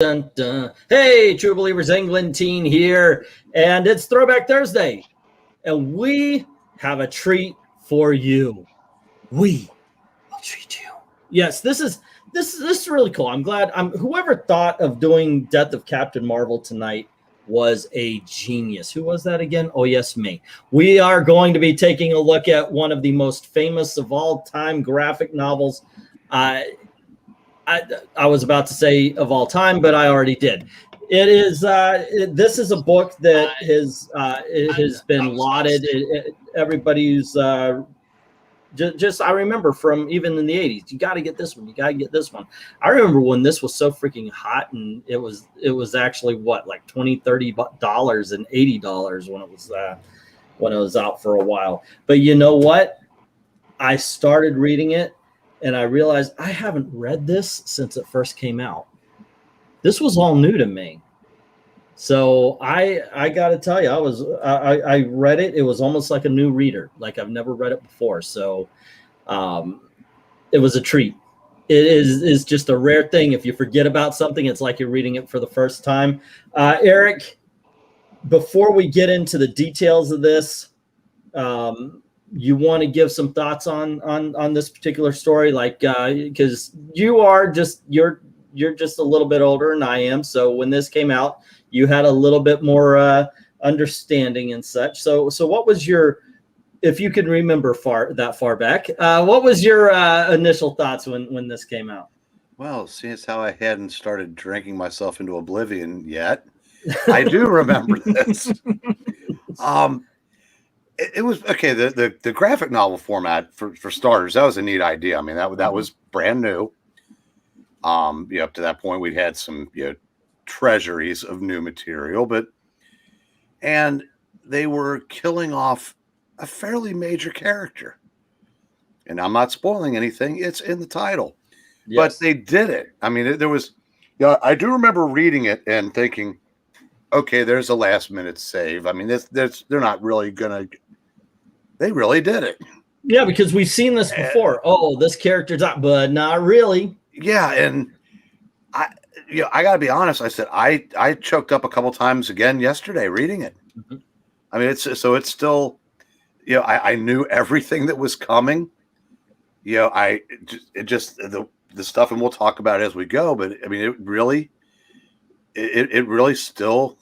Dun, dun. Hey, True Believers England Teen here, and it's Throwback Thursday, and we have a treat for you. We will treat you. Yes, this is really cool. I'm glad. Whoever thought of doing Death of Captain Marvel tonight was a genius. Who was that again? Oh yes, me. We are going to be taking a look at one of the most famous of all time graphic novels. I was about to say of all time, but I already did. It is. This is a book that has been lauded. Everybody's just. I remember from even in the 80s. You got to get this one. You got to get this one. I remember when this was so freaking hot, and it was actually what, like $20, $30 and $80 when it was out for a while. But you know what? I started reading it, and I realized I haven't read this since it first came out. This was all new to me. So I got to tell you, I read it. It was almost like a new reader. Like I've never read it before. So it was a treat. It is just a rare thing. If you forget about something, it's like you're reading it for the first time. Eric, before we get into the details of this, you want to give some thoughts on this particular story, like because you're just a little bit older than I am, so when this came out you had a little bit more understanding and such. So what was your, if you can remember that far back, what was your initial thoughts when this came out? Well, seeing as how I hadn't started drinking myself into oblivion yet, I do remember this. It was okay. The graphic novel format for starters, that was a neat idea. I mean, that was brand new. Up to that point, we'd had some treasuries of new material, and they were killing off a fairly major character. And I'm not spoiling anything; it's in the title. Yes. But they did it. I mean, there was. I do remember reading it and thinking, okay, there's a last minute save. I mean, they're not really gonna. They really did it. Yeah, because we've seen this before. Oh, this character's out, but not really. Yeah, and I got to be honest. I said I choked up a couple times again yesterday reading it. Mm-hmm. I mean, it's still, I knew everything that was coming. The stuff, and we'll talk about it as we go. But I mean, it really still,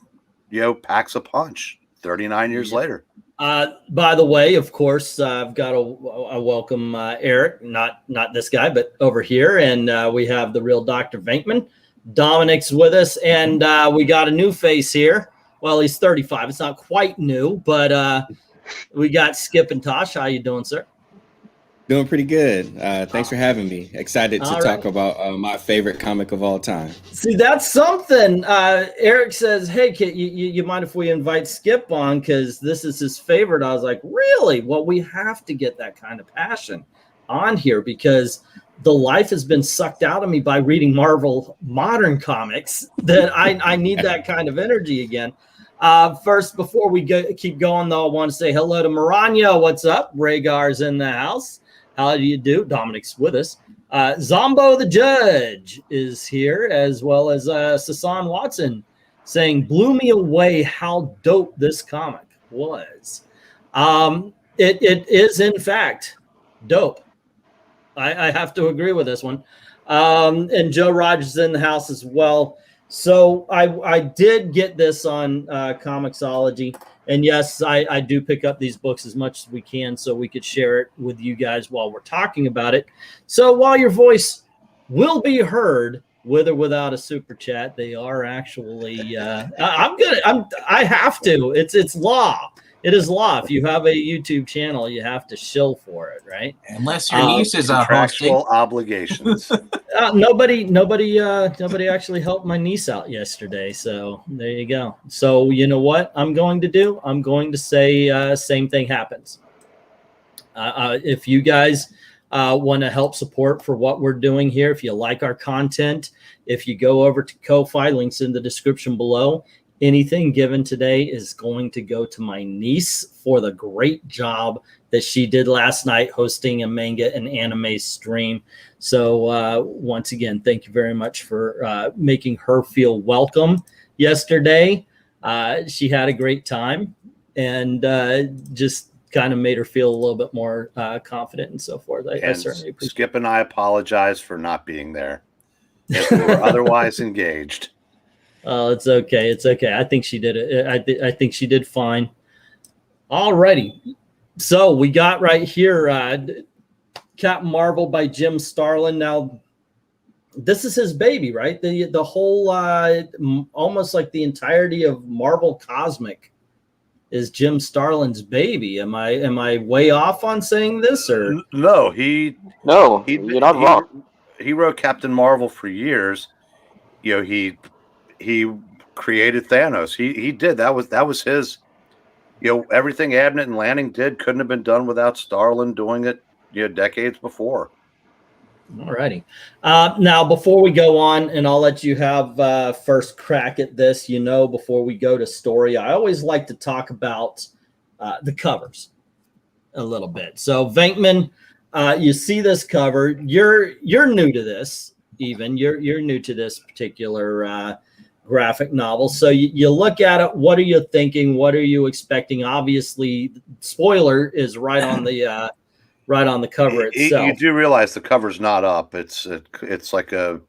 packs a punch 39 years later. By the way, of course, I've got to welcome Eric, not this guy, but over here. And we have the real Dr. VENKMAN. Dominic's with us, and we got a new face here. Well, he's 35. It's not quite new, but we got Skip and Tosh. How you doing, sir? Doing pretty good. Thanks for having me. Excited to talk about my favorite comic of all time. See, that's something. Eric says, hey, Kit, you mind if we invite Skip on because this is his favorite? I was like, really? Well, we have to get that kind of passion on here because the life has been sucked out of me by reading Marvel modern comics that I need that kind of energy again. First, before we keep going, though, I want to say hello to Maranya. What's up? Rhaegar's in the house. How do you do? Dominic's with us. Zombo the Judge is here, as well as Sasan Watson saying, blew me away how dope this comic was. It is, in fact, dope. I have to agree with this one. And Joe Rogers is in the house as well. So I did get this on Comixology. And yes, I do pick up these books as much as we can so we could share it with you guys while we're talking about it. So while your voice will be heard with or without a super chat, they are actually I have to. It's law. It is law. If you have a YouTube channel, you have to shill for it, right? Unless your niece is contractual obligations. Nobody actually helped my niece out yesterday. So there you go. So you know what I'm going to do? I'm going to say same thing happens. If you guys want to help support for what we're doing here, if you like our content, if you go over to Ko-Fi, links in the description below. anything given today is going to go to my niece for the great job that she did last night hosting a manga and anime stream. So once again, thank you very much for making her feel welcome yesterday. She had a great time, and just kind of made her feel a little bit more confident and so forth. I certainly appreciate Skip and I apologize for not being there if we were otherwise engaged. Oh, it's okay. It's okay. I think she did it. I think she did fine. Alrighty. So we got right here Captain Marvel by Jim Starlin. Now, this is his baby, right? The whole almost like the entirety of Marvel Cosmic is Jim Starlin's baby. Am I way off on saying this, or no? You're not wrong. He wrote Captain Marvel for years. You know, he created Thanos. He did. That was his. You know, everything Abnett and Lanning did couldn't have been done without Starlin doing it, you know, decades before. All righty. Now, before we go on, and I'll let you have first crack at this, you know, before we go to story, I always like to talk about the covers a little bit. So, Venkman, you see this cover. You're new to this, even. You're new to this particular graphic novel. So you look at it. What are you thinking? What are you expecting? Obviously, spoiler is right on the cover itself. You do realize the cover's not up. It's like a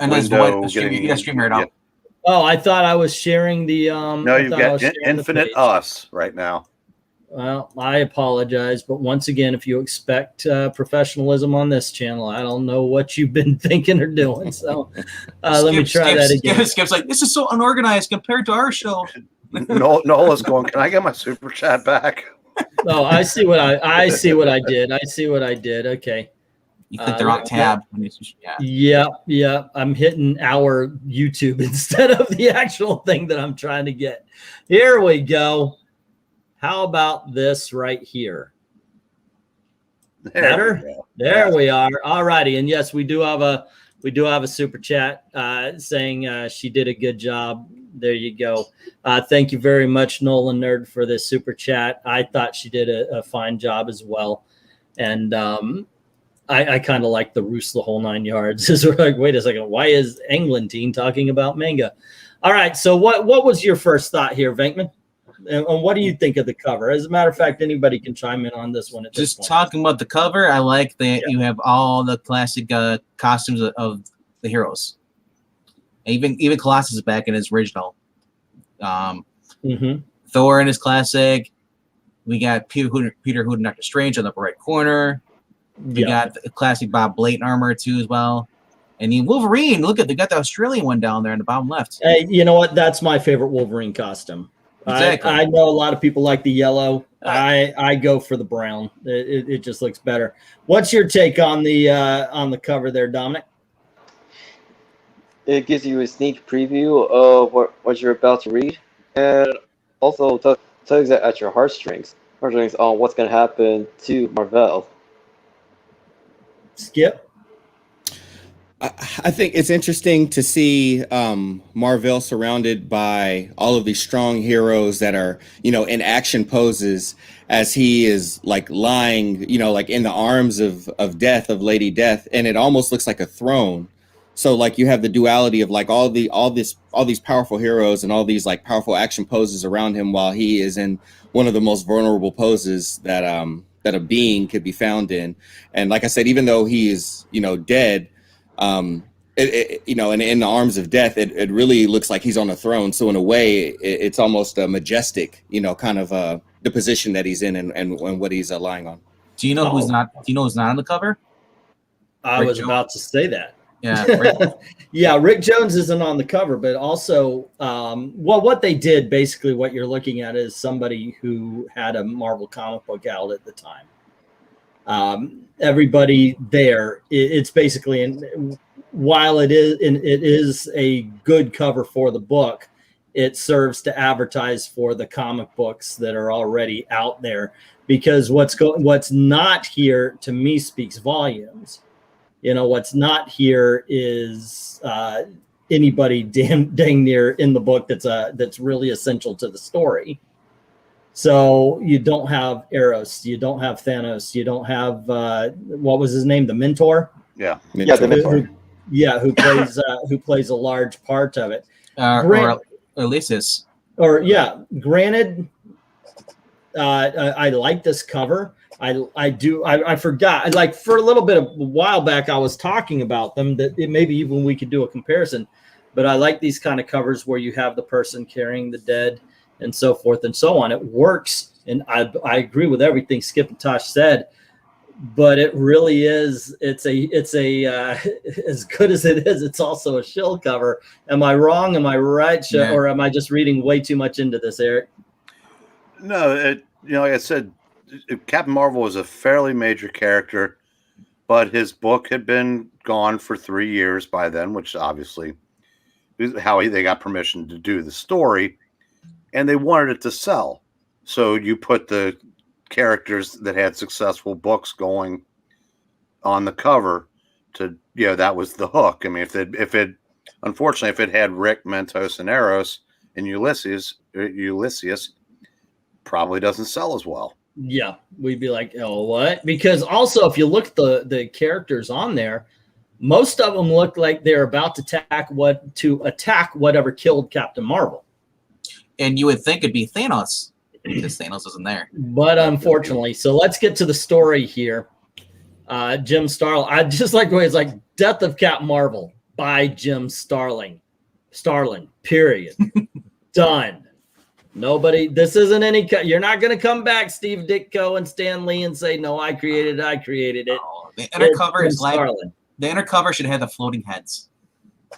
window getting stream right now. Oh, I thought I was sharing the. No, you've got Infinite Us right now. Well, I apologize, but once again, if you expect professionalism on this channel, I don't know what you've been thinking or doing. So let me try that again. Skip's like, this is so unorganized compared to our show. Nola's going, can I get my super chat back? Oh, I see what I see what I did. I see what I did. Okay. You click the wrong tab. Yeah. I'm hitting our YouTube instead of the actual thing that I'm trying to get. Here we go. How about this right here? Better? There we are. All righty. And yes, we do have a super chat saying she did a good job. There you go. Thank you very much, Nolan Nerd, for this super chat. I thought she did a fine job as well. And I kind of like the roost the whole 9 yards. We're like, wait a second, why is Englentine talking about manga? All right, so what was your first thought here, Venkman? And what do you think of the cover? As a matter of fact, anybody can chime in on this one. Just talking about the cover, I like that you have all the classic costumes of the heroes. Even Colossus is back in his original. Thor in his classic. We got Peter Hood and Doctor Strange on the upper right corner. We got the classic Bob Blayton armor too as well. And the Wolverine, look at they got the Australian one down there in the bottom left. Hey, you know what? That's my favorite Wolverine costume. Exactly. I know a lot of people like the yellow. I go for the brown. It just looks better. What's your take on the cover there, Dominic? It gives you a sneak preview of what you're about to read, and also tugs at your heartstrings on what's going to happen to Marvel. Skip? I think it's interesting to see Marvel surrounded by all of these strong heroes that are, you know, in action poses as he is like lying, you know, like in the arms of death, of Lady Death, and it almost looks like a throne. So like you have the duality of like all these powerful heroes and all these like powerful action poses around him while he is in one of the most vulnerable poses that a being could be found in. And like I said, even though he is, you know, dead, you know, and in the arms of death, it really looks like he's on a throne. So in a way, it's almost a majestic, you know, kind of the position that he's in and what he's lying on. Do you know who's not? Do you know who's not on the cover? I was about to say that. Yeah, yeah. Rick Jones isn't on the cover, but also, well, what they did basically, what you're looking at is somebody who had a Marvel comic book out at the time. Everybody there, it's basically, while it is a good cover for the book, it serves to advertise for the comic books that are already out there, because what's not here to me speaks volumes. You know, what's not here is anybody dang near in the book that's really essential to the story. So you don't have Eros, you don't have Thanos, you don't have what was his name, the Mentor? Yeah. Yeah, the Mentor. Who plays a large part of it. Or Ulysses. Or yeah, granted, I like this cover. I forgot. Like for a little bit of a while back, I was talking about them. That maybe even we could do a comparison. But I like these kind of covers where you have the person carrying the dead and so forth and so on. It works, and I agree with everything Skip and Tosh said. But it really is. It's a as good as it is. It's also a shill cover. Am I wrong? Am I right? Yeah. Or am I just reading way too much into this, Eric? No, like I said, Captain Marvel was a fairly major character, but his book had been gone for 3 years by then, which obviously is how they got permission to do the story, and they wanted it to sell. So you put the characters that had successful books going on the cover to, that was the hook. I mean, unfortunately, if it had Rick, Mentos, and Eros and Ulysses probably doesn't sell as well. Yeah, we'd be like, oh, what? Because also, if you look at the characters on there, most of them look like they're about to attack whatever killed Captain Marvel. And you would think it'd be Thanos, because Thanos isn't there. But unfortunately, so let's get to the story here. Jim Starlin. I just like the way it's like Death of Captain Marvel by Jim Starlin. Period. Done. Nobody. This isn't any. You're not going to come back, Steve Ditko and Stan Lee, and say, "No, I created it." Oh, the inner cover is like the inner cover should have the floating heads.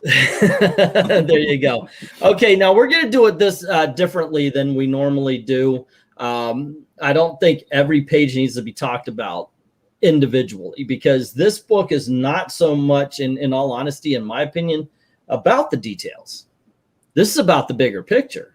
There you go. Okay, now we're going to do it this differently than we normally do. I don't think every page needs to be talked about individually, because this book is not so much, in all honesty, in my opinion, about the details. This is about the bigger picture.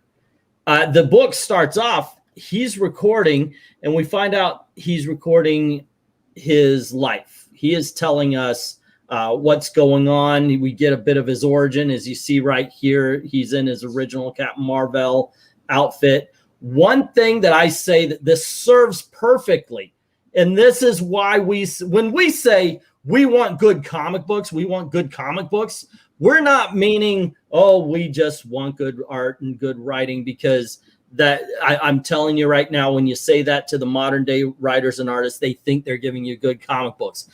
The book starts off, he's recording, and we find out he's recording his life. He is telling us what's going on. We get a bit of his origin. As you see right here, he's in his original Captain Marvel outfit. One thing that I say that this serves perfectly, and this is why when we say we want good comic books, we're not meaning, oh, we just want good art and good writing, because that I'm telling you right now, when you say that to the modern day writers and artists, they think they're giving you good comic books.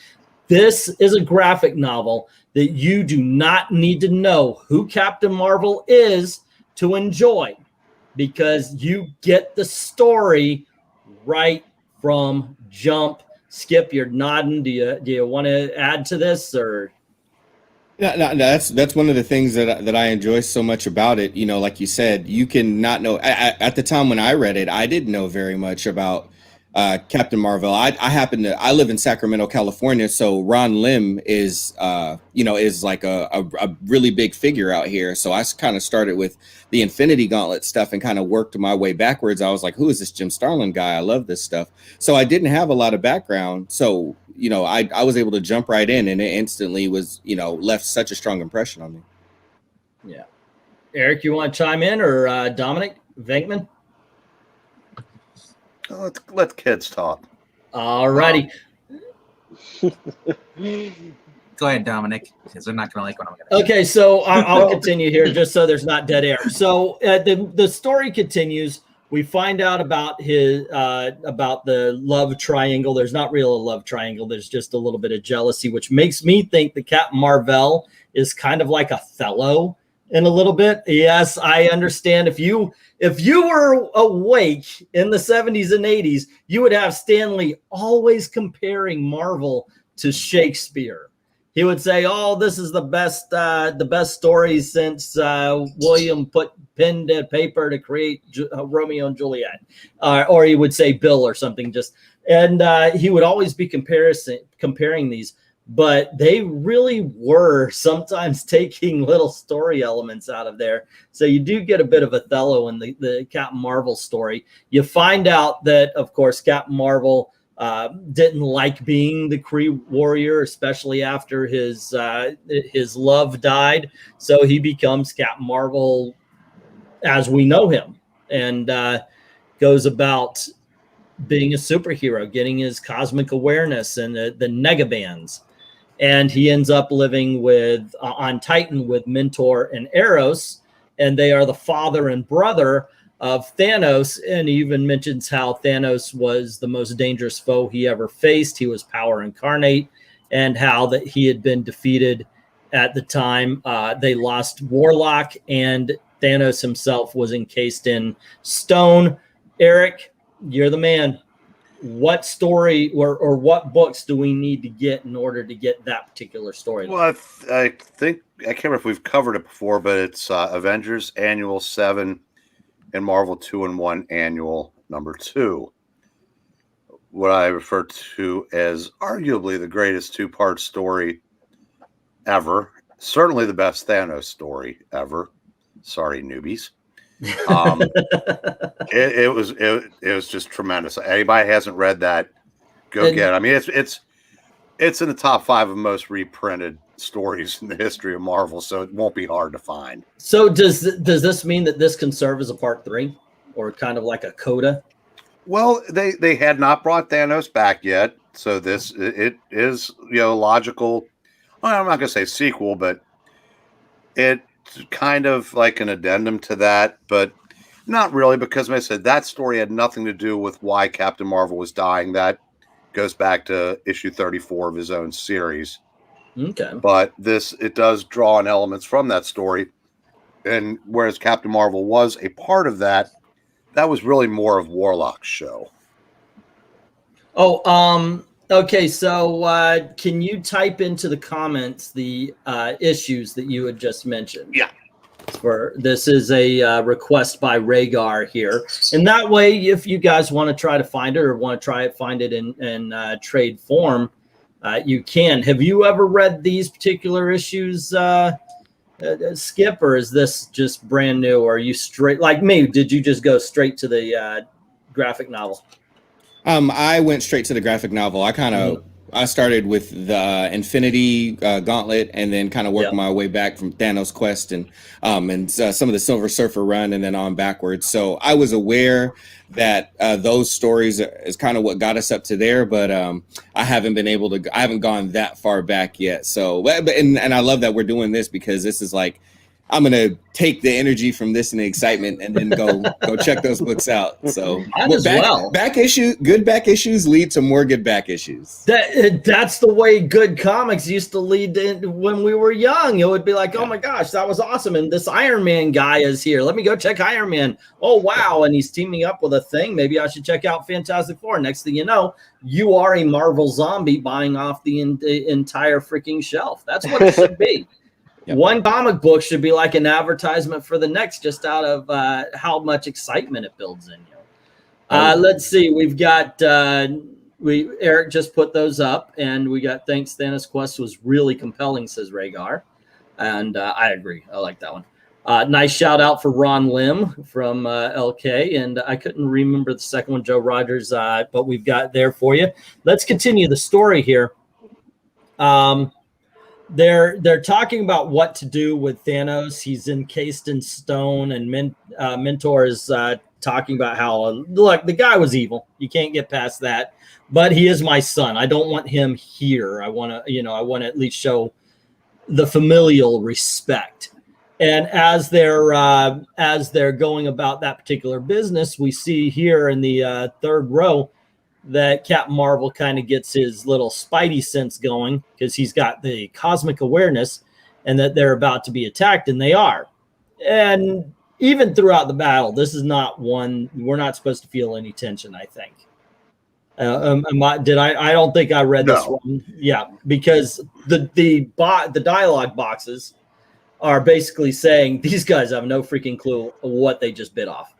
This is a graphic novel that you do not need to know who Captain Marvel is to enjoy, because you get the story right from jump. Skip, you're nodding. Do you want to add to this, or? No, that's one of the things that I enjoy so much about it. Like you said, you can not know. At the time when I read it, I didn't know very much about Captain Marvel. I live in Sacramento, California, so Ron Lim is like a really big figure out here. So I kind of started with the Infinity Gauntlet stuff and kind of worked my way backwards. I was like, who is this Jim Starlin guy? I love this stuff. So I didn't have a lot of background. So, I was able to jump right in, and it instantly was, left such a strong impression on me. Yeah. Eric, you want to chime in, or Dominic VENKMAN? Let kids talk. All righty. Go ahead, Dominic, because they're not going to like what I'm going to say. Okay, so I'll continue here just so there's not dead air. So the story continues. We find out about about the love triangle. There's not really a love triangle. There's just a little bit of jealousy, which makes me think that Captain Marvel is kind of like Othello in a little bit. Yes, I understand. If you were awake in the 70s and 80s, you would have Stanley always comparing Marvel to Shakespeare. He would say, "Oh, this is the best story since William put pen to paper to create Romeo and Juliet," or he would say Bill or something. And he would always be comparing these, but they really were sometimes taking little story elements out of there. So you do get a bit of Othello in the Captain Marvel story. You find out that, of course, Captain Marvel didn't like being the Kree warrior, especially after his love died. So he becomes Captain Marvel as we know him, and goes about being a superhero, getting his cosmic awareness and the negabands. And he ends up living with on Titan with Mentor and Eros, and they are the father and brother of Thanos. And he even mentions how Thanos was the most dangerous foe he ever faced. He was power incarnate, and how that he had been defeated at the time. They lost Warlock, and Thanos himself was encased in stone. Eric, you're the man. What story or what books do we need to get in order to get that particular story? Well, I think, I can't remember if we've covered it before, but it's Avengers Annual 7 and Marvel 2-in-1 Annual number 2. What I refer to as arguably the greatest two-part story ever. Certainly the best Thanos story ever. Sorry, newbies. It was just tremendous. Anybody hasn't read that, go get it. I mean, it's in the top 5 of most reprinted stories in the history of Marvel, so it won't be hard to find. So does this mean that this can serve as a part 3, or kind of like a coda? Well, they had not brought Thanos back yet, so it is logical. Well, I'm not gonna say sequel, but it kind of like an addendum to that, but not really, because like I said, that story had nothing to do with why Captain Marvel was dying. That goes back to issue 34 of his own series. Okay. But it does draw on elements from that story. And whereas Captain Marvel was a part of that, that was really more of Warlock's show. Oh, okay. So can you type into the comments the issues that you had just mentioned? Yeah. This is a request by Rhaegar here, and that way, if you guys want to try to find it or want to find it in trade form, you can. Have you ever read these particular issues, Skip, or is this just brand new? Or are you straight like me? Did you just go straight to the graphic novel? I went straight to the graphic novel. I started with the Infinity Gauntlet, and then kind of worked my way back from Thanos Quest and some of the Silver Surfer run, and then on backwards. So I was aware that those stories is kind of what got us up to there, but I haven't gone that far back yet. So, and I love that we're doing this, because this is like, I'm gonna take the energy from this and the excitement, and then go check those books out. So back issues lead to more good back issues. That's the way good comics used to lead when we were young. It would be like, oh my gosh, that was awesome, and this Iron Man guy is here. Let me go check Iron Man. Oh wow, and he's teaming up with a thing. Maybe I should check out Fantastic Four. Next thing you know, you are a Marvel zombie buying off the entire freaking shelf. That's what it should be. Yep. One comic book should be like an advertisement for the next, just out of how much excitement it builds in you. Let's see. We've got Eric just put those up, and we got thanks. Thanos Quest was really compelling, says Rhaegar, and I agree. I like that one. Nice shout out for Ron Lim from LK, and I couldn't remember the second one, Joe Rogers, but we've got there for you. Let's continue the story here. They're talking about what to do with Thanos. He's encased in stone, and Mentor is talking about how, look, the guy was evil. You can't get past that, but he is my son. I don't want him here. I want to at least show the familial respect. And as they're going about that particular business, we see here in the third row that Captain Marvel kind of gets his little spidey sense going, because he's got the cosmic awareness, and that they're about to be attacked, and they are. And even throughout the battle, this is not one we're not supposed to feel any tension, I think. I don't think I read this one. Yeah, because the dialogue boxes are basically saying these guys have no freaking clue what they just bit off.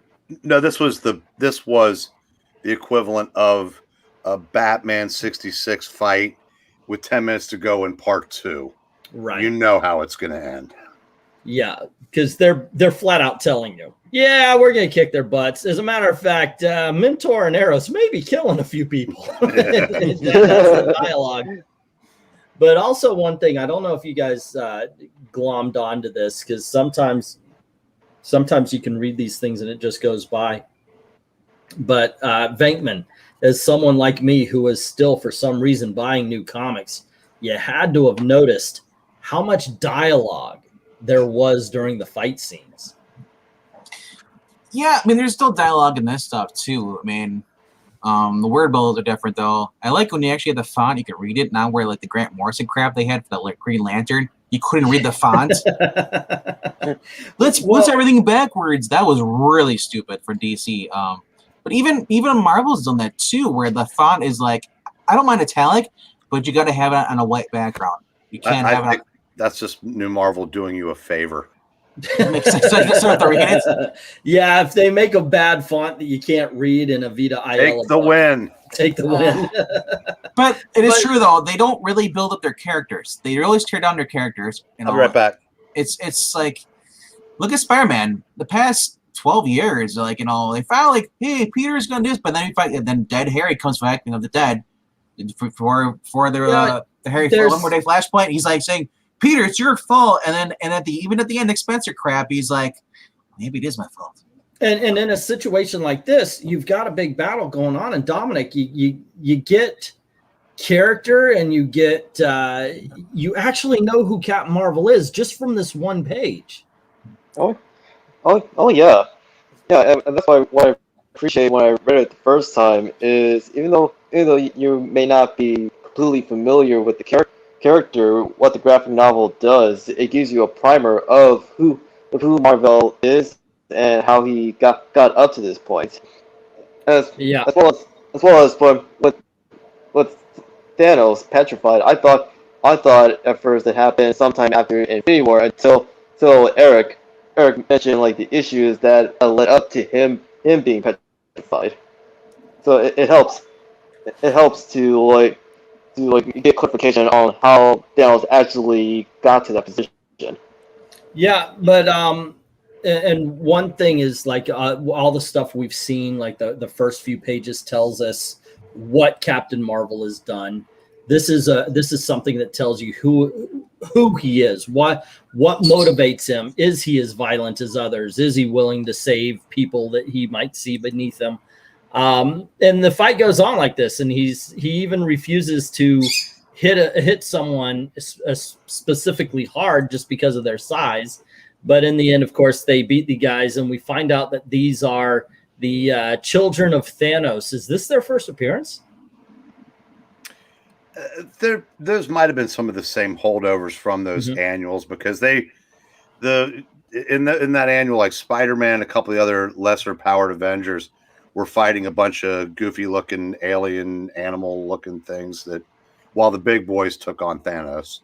No, this was the equivalent of a Batman 66 fight with 10 minutes to go in part 2. Right. You know how it's going to end. Yeah, because they're flat out telling you, yeah, we're gonna kick their butts. As a matter of fact, Mentor and Eros may be killing a few people. That's the dialogue. But also one thing, I don't know if you guys glommed onto this, because sometimes you can read these things and it just goes by. But Venkman, as someone like me who is still for some reason buying new comics, you had to have noticed how much dialogue there was during the fight scenes. Yeah, I mean, there's still dialogue in this stuff too. I mean, the word bubbles are different though. I like when you actually have the font, you can read it. Now where like the Grant Morrison crap they had for the like Green Lantern, you couldn't read the font. Let's everything backwards. That was really stupid for DC. But even Marvel's done that too, where the font is like, I don't mind italic, but you got to have it on a white background. You can't have it. That's just New Marvel doing you a favor. Makes sense. So I just start to read it. Yeah, if they make a bad font that you can't read in a Vita IL, take the win. Take the win. But it is true though. They don't really build up their characters. They always tear down their characters. You know, I'll be right back. It's like, look at Spider-Man. The past 12 years, like, you know, they finally like, hey, Peter's gonna do this, but then we fight, and then Dead Harry comes back, you know, the dead for the Harry one more day Flashpoint. He's like saying, Peter, it's your fault, and then even at the end, Nick Spencer crap, he's like, maybe it is my fault. And in a situation like this, you've got a big battle going on, and Dominic, you get character, and you get you actually know who Captain Marvel is just from this one page. Oh yeah, and that's why what I appreciate when I read it the first time is even though you may not be completely familiar with the character, what the graphic novel does, it gives you a primer of who Marvel is and how he got up to this point. As well as with Thanos petrified, I thought at first it happened sometime after Infinity War until Eric mentioned like the issues that led up to him being petrified. So it helps to get clarification on how Thanos actually got to that position. Yeah, but and one thing is like all the stuff we've seen, like the first few pages tells us what Captain Marvel has done. This is something that tells you who he is, what motivates him. Is he as violent as others? Is he willing to save people that he might see beneath him? And the fight goes on like this, and he even refuses to hit someone specifically hard just because of their size. But in the end, of course, they beat the guys, and we find out that these are the children of Thanos. Is this their first appearance? Those might have been some of the same holdovers from those annuals, because in that annual, like Spider-Man, a couple of the other lesser powered Avengers were fighting a bunch of goofy looking alien animal looking things while the big boys took on Thanos.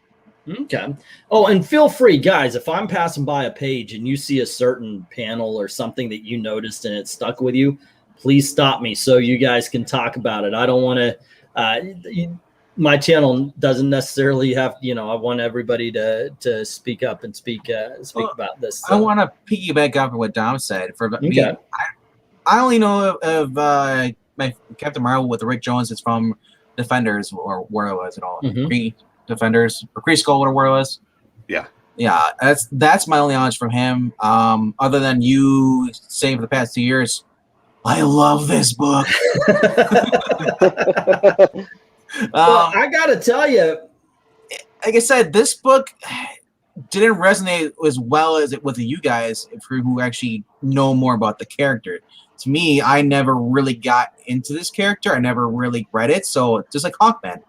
Okay. Oh, and feel free, guys, if I'm passing by a page and you see a certain panel or something that you noticed and it stuck with you, please stop me so you guys can talk about it. I don't want to my channel doesn't necessarily have, I want everybody to speak up and speak about this. I want to piggyback off of what Dom said. For me, I only know of my Captain Marvel with Rick Jones. It's from Defenders, or where it was at all. Defenders or Kree Skull, whatever it was. Yeah. That's my only knowledge from him. Other than you saying for the past 2 years, I love this book. Well, I gotta tell you, like I said, this book didn't resonate as well as it with you guys who actually know more about the character. To me, I never really got into this character. I never really read it. So just like Hawkman,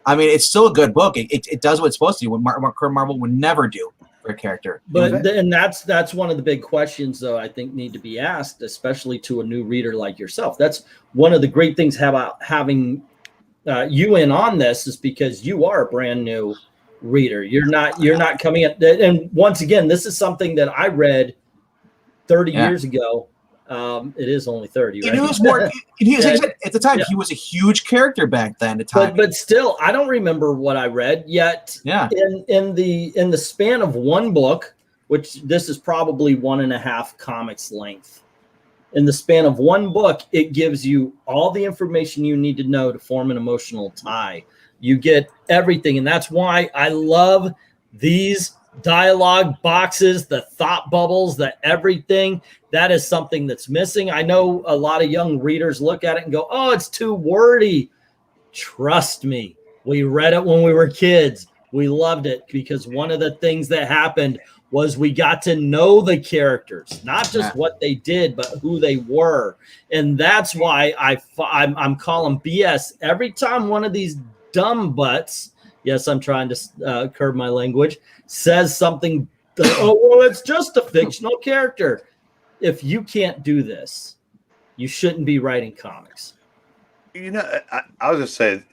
I mean, it's still a good book. It does what it's supposed to do. What Marvel would never do for a character. But and that's one of the big questions, though, I think need to be asked, especially to a new reader like yourself. That's one of the great things about having you in on this, is because you are a brand new reader. You're not coming at, and once again, this is something that I read 30 years ago. It is only 30, right? It was more, at the time, he was a huge character back then. But still, I don't remember what I read yet. Yeah. In the span of one book, which this is probably 1.5 comics length. In the span of one book, it gives you all the information you need to know to form an emotional tie. You get everything, and that's why I love these dialogue boxes, the thought bubbles, the everything. That is something that's missing. I know a lot of young readers look at it and go, oh, it's too wordy. Trust me, we read it when we were kids. We loved it because one of the things that happened was we got to know the characters, not just what they did, but who they were. And that's why I'm calling BS every time one of these dumb butts, yes, I'm trying to curb my language, says something, oh, well, it's just a fictional character. If you can't do this, you shouldn't be writing comics. You know, I was just saying,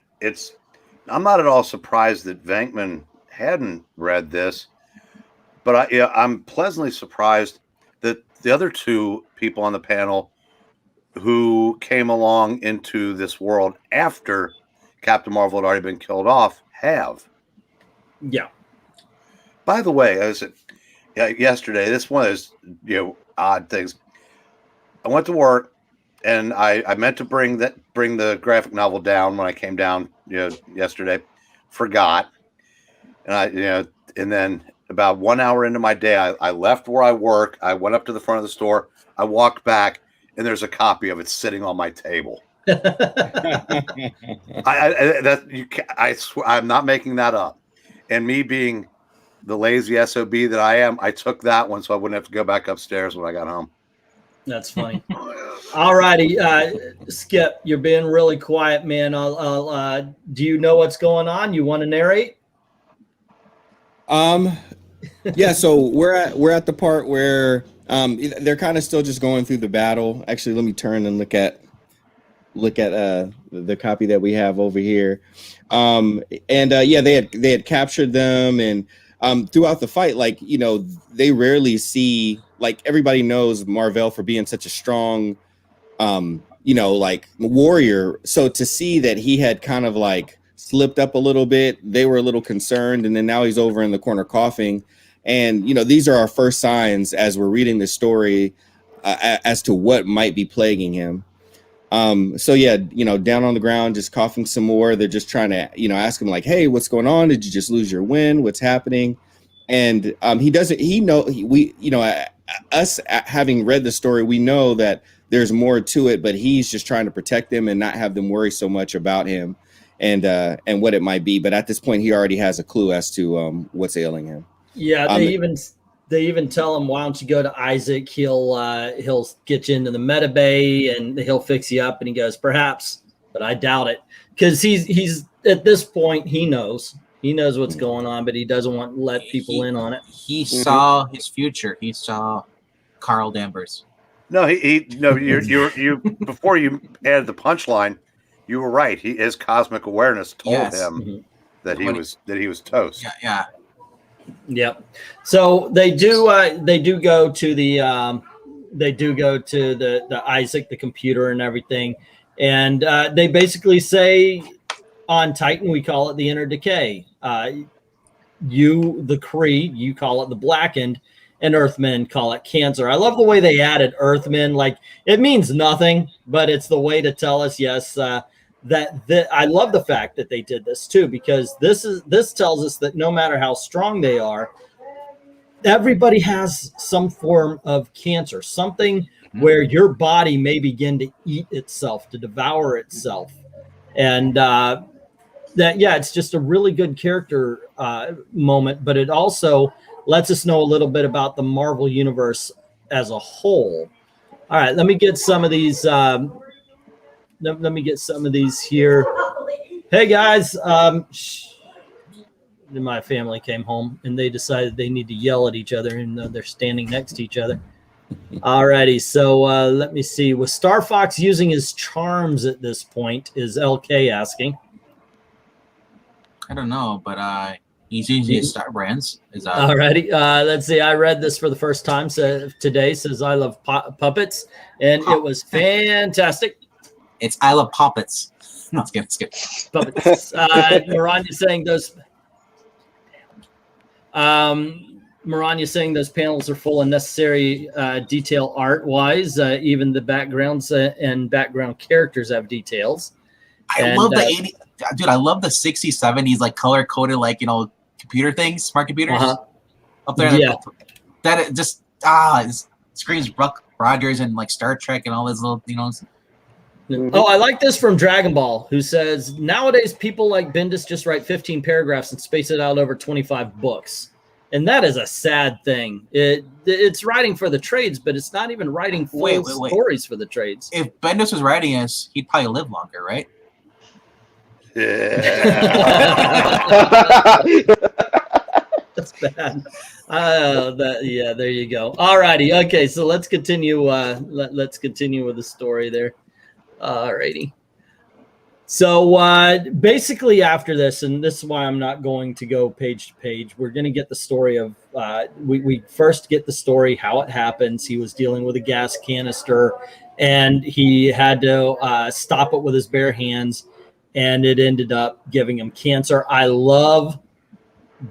I'm not at all surprised that VENKMAN hadn't read this, but I'm pleasantly surprised that the other two people on the panel who came along into this world after Captain Marvel had already been killed off have. Yeah. By the way, I said yesterday, this one is odd things. I went to work and I meant to bring the graphic novel down when I came down yesterday. Forgot, and and then about 1 hour into my day, I left where I work. I went up to the front of the store. I walked back, and there's a copy of it sitting on my table. I swear, I'm not making that up. And me being the lazy SOB that I am, I took that one so I wouldn't have to go back upstairs when I got home. That's funny. All righty, Skip, you're being really quiet, man. Do you know what's going on? You want to narrate? Yeah. So we're at the part where they're kind of still just going through the battle. Actually, let me turn and look at the copy that we have over here. Yeah, they had captured them, and throughout the fight, like, they rarely see, like, everybody knows Mar-Vell for being such a strong like warrior. So to see that he had kind of like slipped up a little bit, they were a little concerned, and then now he's over in the corner coughing. And these are our first signs as we're reading the story as to what might be plaguing him. So yeah, down on the ground, just coughing some more. They're just trying to, ask him like, hey, what's going on? Did you just lose your wind? What's happening? And us having read the story, we know that there's more to it, but he's just trying to protect them and not have them worry so much about him and what it might be. But at this point, he already has a clue as to what's ailing him. Yeah, they even tell him, why don't you go to Isaac? He'll get you into the meta bay and he'll fix you up. And he goes, perhaps, but I doubt it, because he's at this point he knows what's going on, but he doesn't want to let people in on it. He saw his future. He saw Carl Danvers. No, you before you added the punchline, you were right. His cosmic awareness told him that he was toast. Yeah. Yep. So they do go to the Isaac, the computer and everything. And they basically say, on Titan, we call it the inner decay. You, the Kree, you call it the blackened, and Earthmen call it cancer. I love the way they added Earthmen. Like, it means nothing, but it's the way to tell us, yes, that I love the fact that they did this too, because this tells us that no matter how strong they are, everybody has some form of cancer, something where your body may begin to eat itself, to devour itself. And it's just a really good character moment, but it also lets us know a little bit about the Marvel universe as a whole. All right, let me get some of these. Let me get some of these here. Hey guys, my family came home and they decided they need to yell at each other, and they're standing next to each other. Alrighty, so let me see. Was Star Fox using his charms at this point? Is LK asking? I don't know, but he's using his Star Brands. Alrighty, let's see. I read this for the first time today. Says I love puppets, and it was fantastic. It's I love puppets. No, it's good. Puppets. Miranda saying those. Maranya saying those panels are full of necessary detail art-wise. Even the backgrounds and background characters have details. I love the 80s. Dude, I love the 60s, 70s, like color-coded, like, you know, computer things, smart computers. Up there. Yeah. That it just, it screams Buck Rogers and, like, Star Trek and all this little, you know. Oh, I like this from Dragon Ball, who says, nowadays people like Bendis just write 15 paragraphs and space it out over 25 books. And that is a sad thing. It's writing for the trades, but it's not even writing full stories for the trades. If Bendis was writing this, he'd probably live longer, right? Yeah. That's bad. Yeah, there you go. All righty. Okay, so let's continue. Let's continue with the story there. All righty. So basically after this, and this is why I'm not going to go page to page, we're going to get the story of, we first get the story, how it happens. He was dealing with a gas canister and he had to stop it with his bare hands, and it ended up giving him cancer. I love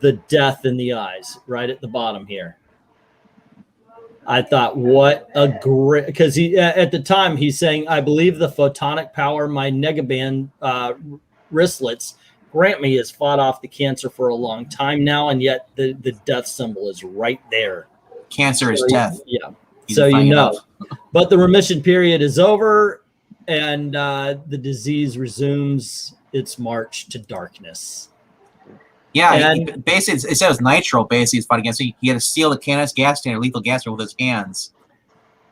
the death in the eyes right at the bottom here. I thought, what a great, because he at the time he's saying, I believe the photonic power my Negaband wristlets grant me has fought off the cancer for a long time now, and yet the death symbol is right there. Cancer is death. Yeah. So you know. But the remission period is over, and the disease resumes its march to darkness. Yeah, and basically, it says nitro. Basically, he's fighting against. So he had to seal the gas tank, lethal gas tank, with his hands.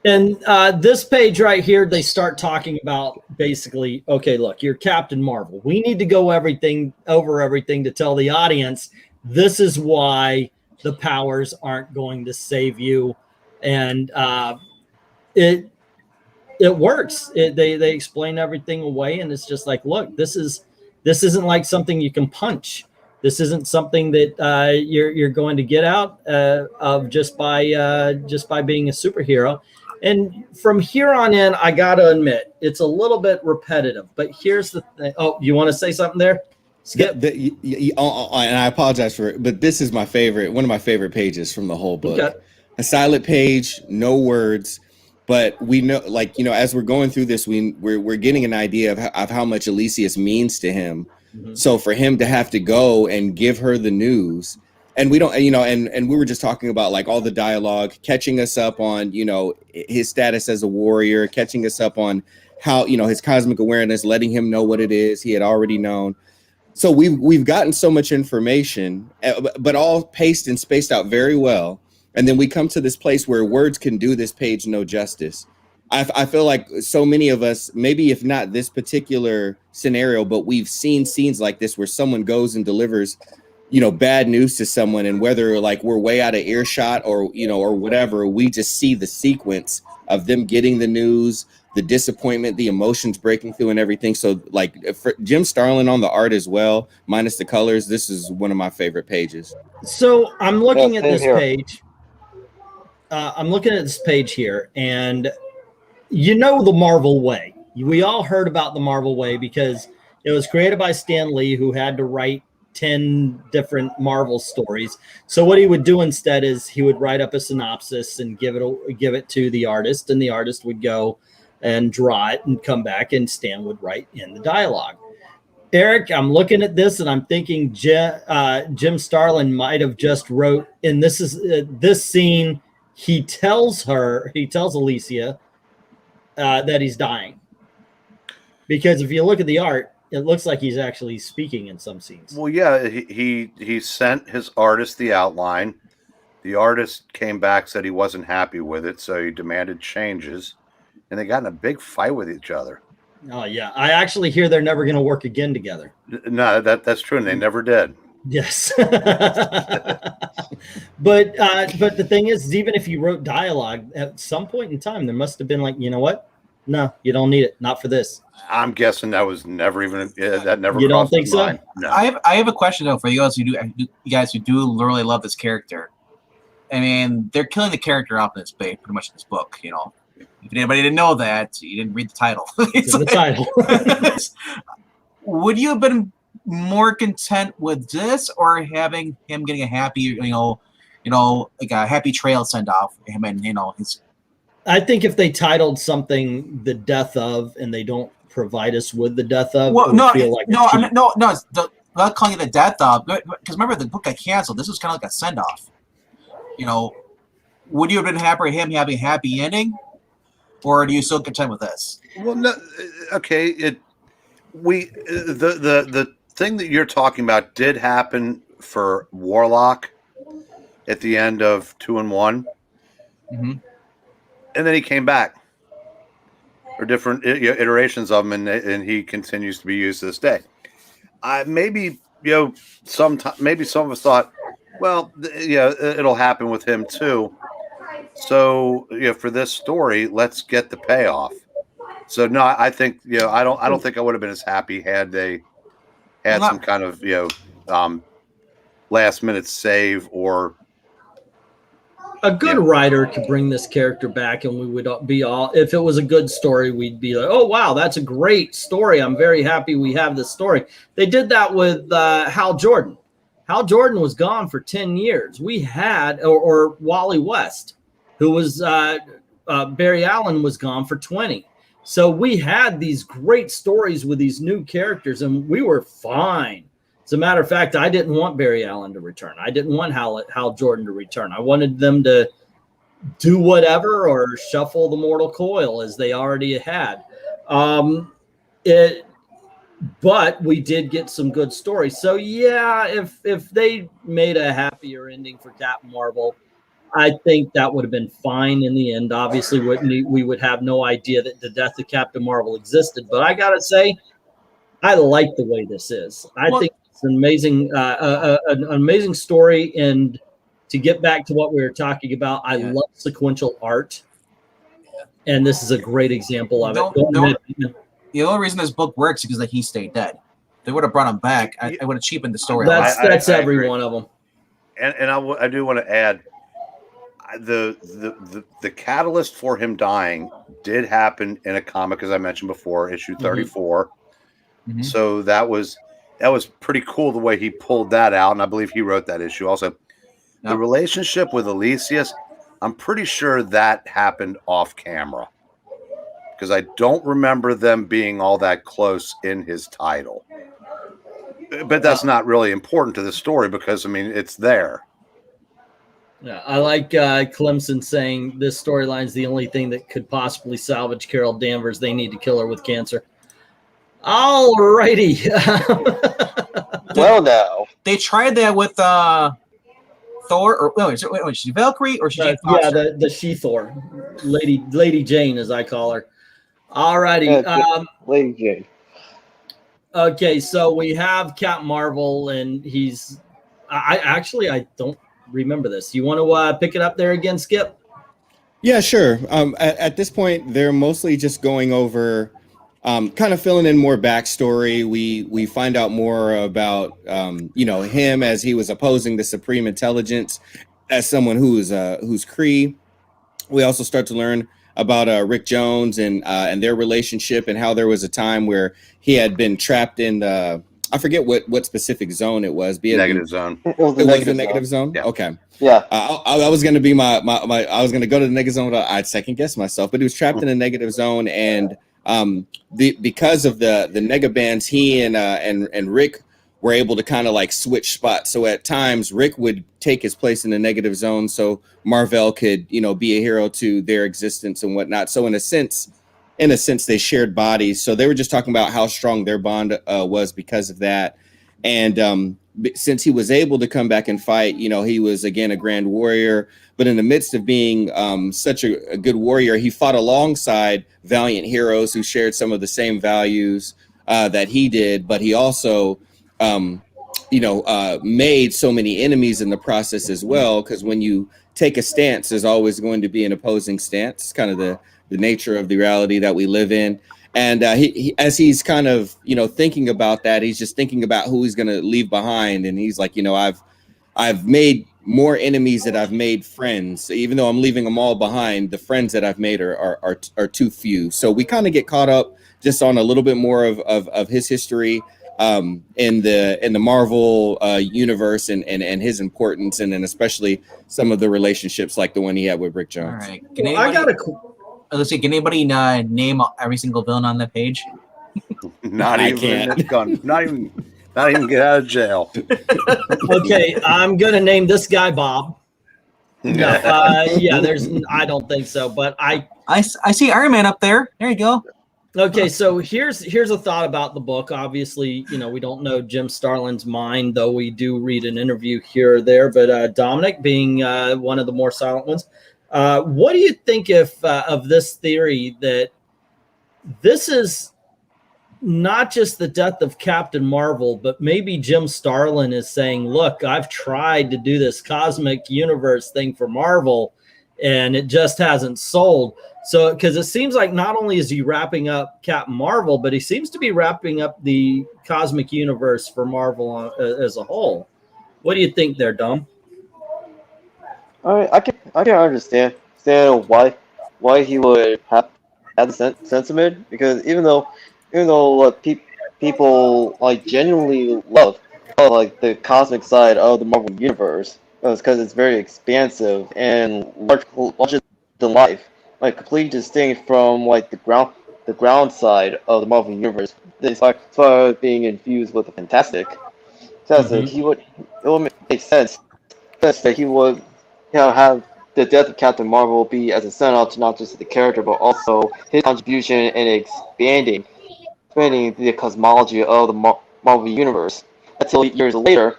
And this page right here, they start talking about basically, okay, look, you're Captain Marvel. We need to go over everything to tell the audience this is why the powers aren't going to save you, and it works. They explain everything away, and it's just like, look, this isn't like something you can punch. This isn't something that you're going to get out of just by being a superhero. And from here on in, I got to admit, it's a little bit repetitive. But here's the thing. Oh, you want to say something there? Skip. And I apologize for it, but this is my favorite, one of my favorite pages from the whole book. Okay. A silent page, no words. But we know, like, you know, as we're going through this, we're getting an idea of how much Elysius means to him. Mm-hmm. So for him to have to go and give her the news, and we don't, you know, and we were just talking about like all the dialogue, catching us up on, you know, his status as a warrior, catching us up on how, you know, his cosmic awareness, letting him know what it is he had already known. So we've gotten so much information, but all paced and spaced out very well. And then we come to this place where words can do this page no justice. I feel like so many of us, maybe if not this particular scenario, but we've seen scenes like this where someone goes and delivers, you know, bad news to someone, and whether like we're way out of earshot or, you know, or whatever, we just see the sequence of them getting the news, the disappointment, the emotions breaking through and everything. So like for Jim Starlin on the art as well, minus the colors, this is one of my favorite pages. So I'm looking at this page. I'm looking at this page here, and you know the Marvel way. We all heard about the Marvel way because it was created by Stan Lee, who had to write 10 different Marvel stories. So what he would do instead is he would write up a synopsis and give it to the artist, and the artist would go and draw it and come back, and Stan would write in the dialogue. Eric, I'm looking at this and I'm thinking Jim Starlin might have just wrote, and this is this scene. He tells Alicia that he's dying, because if you look at the art, it looks like he's actually speaking in some scenes. Well, yeah, he sent his artist the outline. The artist came back, said he wasn't happy with it, so he demanded changes, and they got in a big fight with each other. Oh yeah, I actually hear they're never going to work again together. No, that's true, and they never did. Yes. But the thing is, even if you wrote dialogue at some point in time, there must have been like, you know what? No, you don't need it. Not for this. I'm guessing that was never even that never. You don't think so? No. I have a question though for you guys who do really love this character. I mean, they're killing the character off in this pretty much in this book. You know, if anybody didn't know that, you didn't read the title. It's the title. Would you have been more content with this, or having him getting a happy, you know, you know, like a happy trail send off him, and you know, his. I think if they titled something "The Death of" and they don't provide us with the death of, Well, it would feel like no, a cheat. no, it's not calling it the death of, because remember the book got canceled. This was kind of like a send off. You know, would you have been happy with him having a happy ending, or are you still content with this? Well, no, okay. The thing that you're talking about did happen for Warlock at the end of 2 and 1, Mm-hmm. and then he came back, or different iterations of him, and he continues to be used to this day. Maybe maybe some of us thought, well, it'll happen with him too. So for this story, let's get the payoff. So no, I think I don't think I would have been as happy had they had some kind of last minute save, or a good writer could bring this character back, and we would be all, if it was a good story, we'd be like, oh wow, that's a great story, I'm very happy we have this story. They did that with Hal Jordan. Hal Jordan was gone for 10 years. We had or Wally West, who was Barry Allen, was gone for 20. So we had these great stories with these new characters, and we were fine. As a matter of fact, I didn't want Barry Allen to return. I didn't want Hal Jordan to return. I wanted them to do whatever or shuffle the mortal coil as they already had. But we did get some good stories. So yeah, if they made a happier ending for Captain Marvel, I think that would have been fine in the end. Obviously, we would have no idea that the death of Captain Marvel existed. But I gotta say, I like the way this is. I think it's an amazing, an amazing story. And to get back to what we were talking about, I love sequential art, and this is a great example of it. The only reason this book works is because he stayed dead. They would have brought him back. I would have cheapened the story. That's every one of them. And I do want to add, the catalyst for him dying did happen in a comic, as I mentioned before, issue 34. Mm-hmm. So that was pretty cool the way he pulled that out, and I believe he wrote that issue also. The relationship with Elysius, I'm pretty sure that happened off camera, because I don't remember them being all that close in his title. But that's not really important to the story, because I mean, it's there. Yeah, I like Clemson saying this storyline is the only thing that could possibly salvage Carol Danvers. They need to kill her with cancer. All righty. Well, now they tried that with Thor, or no, is she Valkyrie or she? Yeah, the She-Thor, Lady Jane, as I call her. All righty, Lady Jane. Okay, so we have Captain Marvel, and he's. I don't remember this. You want to pick it up there again, Skip? Yeah, sure. At this point, they're mostly just going over, kind of filling in more backstory. We find out more about him as he was opposing the Supreme Intelligence as someone who's Kree. We also start to learn about Rick Jones and their relationship, and how there was a time where he had been trapped in I forget what specific zone it was. Negative zone. It was the negative zone. Yeah. Okay. Yeah. I was going to be I was going to go to the negative zone. I'd second guess myself, but he was trapped in a negative zone, and because of the negabands, he and Rick were able to kind of like switch spots. So at times Rick would take his place in the negative zone, so Marvel could be a hero to their existence and whatnot. So in a sense, they shared bodies. So they were just talking about how strong their bond was because of that. And since he was able to come back and fight, he was, again, a grand warrior. But in the midst of being such a good warrior, he fought alongside valiant heroes who shared some of the same values that he did. But he also, made so many enemies in the process as well. Because when you take a stance, there's always going to be an opposing stance. It's kind of the nature of the reality that we live in. And he as he's kind of thinking about that, he's just thinking about who he's going to leave behind. And he's like, I've made more enemies than I've made friends. Even though I'm leaving them all behind, the friends that I've made are too few. So we kind of get caught up just on a little bit more of his history. in the Marvel universe and his importance, and then especially some of the relationships like the one he had with Rick Jones. All right. Let's see. Can anybody name every single villain on that page? Not I even can't. not even get out of jail. Okay, I'm gonna name this guy Bob. No, I don't think so, but I see Iron Man up there. There you go. Okay, so here's a thought about the book. Obviously, we don't know Jim Starlin's mind, though we do read an interview here or there. But Dominic, being one of the more silent ones, what do you think of this theory that this is not just the death of Captain Marvel, but maybe Jim Starlin is saying, look, I've tried to do this cosmic universe thing for Marvel, and it just hasn't sold. So, because it seems like not only is he wrapping up Captain Marvel, but he seems to be wrapping up the cosmic universe for Marvel as a whole. What do you think there, Dom? All right, I can understand why he would have the sentiment, because even though people like genuinely love like the cosmic side of the Marvel universe, because it's very expansive and larger than life. Like completely distinct from like the ground side of the Marvel universe. As far as being infused with the fantastic, it would make sense that he would have the death of Captain Marvel be as a send off to not just the character but also his contribution in expanding the cosmology of the Marvel universe. Until years later,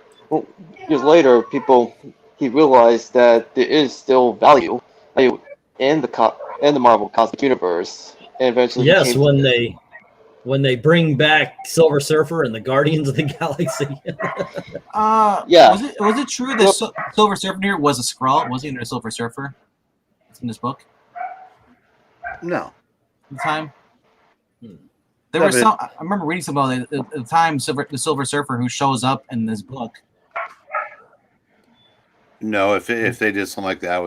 he realized that there is still value in the Marvel cosmic universe, and eventually when they bring back Silver Surfer and the Guardians of the Galaxy. Yeah. Was it true that Silver Surfer here was a Skrull? Was he a Silver Surfer in this book? No. At the time. There was some. I remember reading something about it at the time. The Silver Surfer who shows up in this book. No, if they did something like that,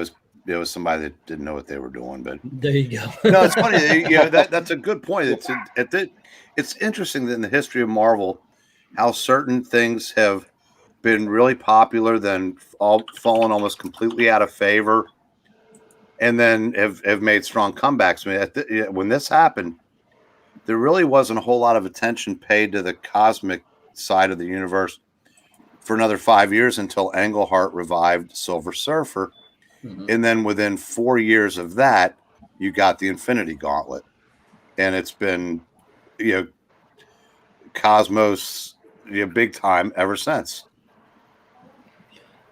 it was somebody that didn't know what they were doing. But there you go. No, it's funny. That's a good point. It's interesting that in the history of Marvel, how certain things have been really popular, then all fallen almost completely out of favor, and then have made strong comebacks. I mean, when this happened, there really wasn't a whole lot of attention paid to the cosmic side of the universe for another 5 years until Englehart revived Silver Surfer. Mm-hmm. And then within 4 years of that, you got the Infinity Gauntlet. And it's been, Cosmos, big time ever since.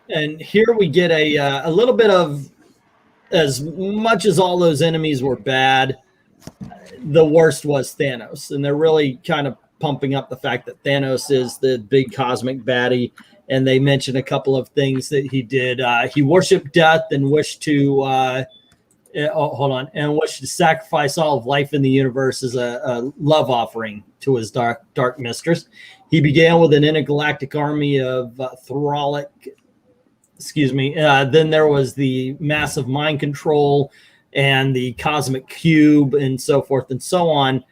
And here we get a little bit of, as much as all those enemies were bad, the worst was Thanos. And they're really kind of pumping up the fact that Thanos is the big cosmic baddie. And they mention a couple of things that he did. He worshipped death and wished to wished to sacrifice all of life in the universe as a love offering to his dark mistress. He began with an intergalactic army of Thralic. Then there was the massive mind control and the cosmic cube and so forth and so on.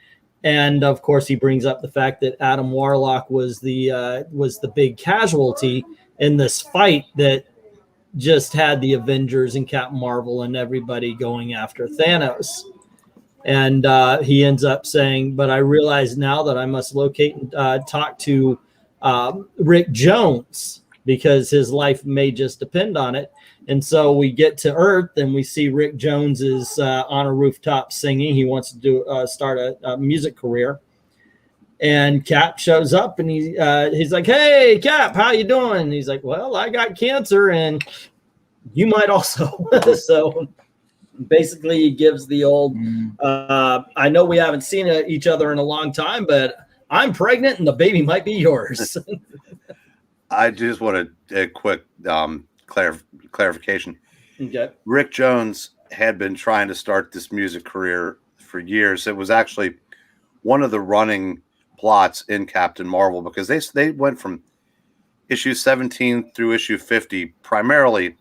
And of course, he brings up the fact that Adam Warlock was the big casualty in this fight that just had the Avengers and Captain Marvel and everybody going after Thanos. And he ends up saying, "But I realize now that I must locate and talk to Rick Jones because his life may just depend on it." And so we get to Earth and we see Rick Jones is on a rooftop singing. He wants to start a music career. And Cap shows up and he's like, "Hey, Cap, how you doing?" And he's like, "Well, I got cancer and you might also." So basically he gives the old, I know we haven't seen each other in a long time, but I'm pregnant and the baby might be yours. I just want a quick clarification. Okay. Rick Jones had been trying to start this music career for years. It was actually one of the running plots in Captain Marvel because they went from issue 17 through issue 50 primarily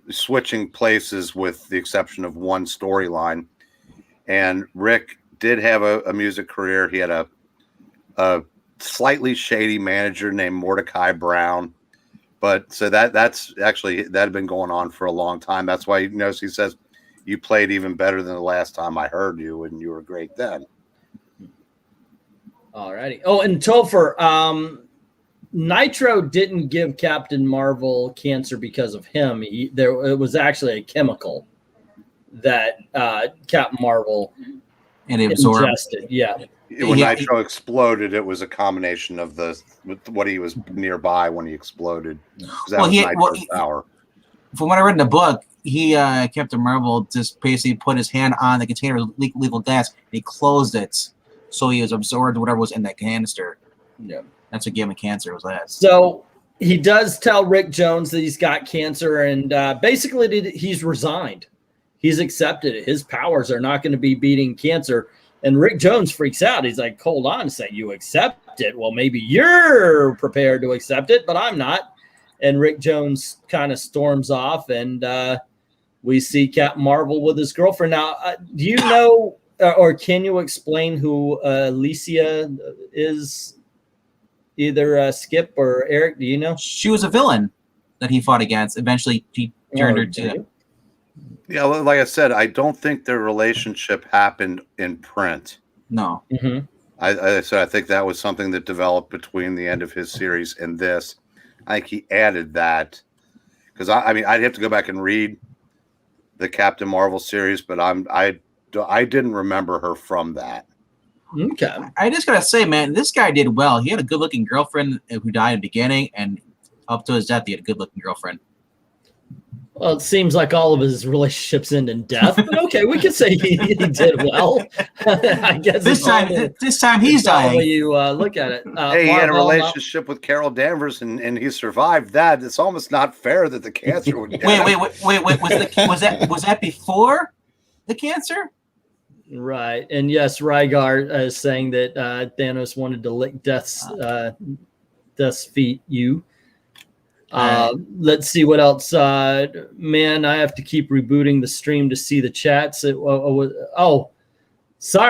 switching places with the exception of one storyline. And Rick did have a music career. He had a slightly shady manager named Mordecai Brown. But so that's actually, that had been going on for a long time. That's why, he says, you played even better than the last time I heard you, and you were great then. All righty. Oh, and Topher, Nitro didn't give Captain Marvel cancer because of him. It was actually a chemical that Captain Marvel ingested. Yeah. When Nitro exploded, it was a combination of what he was nearby when he exploded. That was Nitro's power. From what I read in the book, Captain Marvel just basically put his hand on the container of lethal gas and he closed it, so he was absorbed whatever was in that canister. Yeah, that's what gave him cancer. Was that? So he does tell Rick Jones that he's got cancer, and basically he's resigned. He's accepted it. His powers are not going to be beating cancer. And Rick Jones freaks out. He's like, hold on a second, you accept it? Well, maybe you're prepared to accept it, but I'm not. And Rick Jones kind of storms off, and we see Captain Marvel with his girlfriend. Now, do you know, or can you explain who Alicia is? Either Skip or Eric, do you know? She was a villain that he fought against. Eventually, he turned her to... Yeah, like I said, I don't think their relationship happened in print. No. Mm-hmm. I said I think that was something that developed between the end of his series and this. I think he added that because I mean I'd have to go back and read the Captain Marvel series, but I didn't remember her from that. Okay. I just gotta say, man, this guy did well. He had a good-looking girlfriend who died in the beginning, and up to his death, he had a good-looking girlfriend. Well, it seems like all of his relationships end in death, but okay, we could say he did well. I guess this time he's dying. When you look at it, hey, he had a relationship with Carol Danvers, and he survived that. It's almost not fair that the cancer would. wait. Was that before the cancer? Right, and yes, Rygar is saying that Thanos wanted to lick Death's feet. Let's see what else. Man, I have to keep rebooting the stream to see the chats. Sorry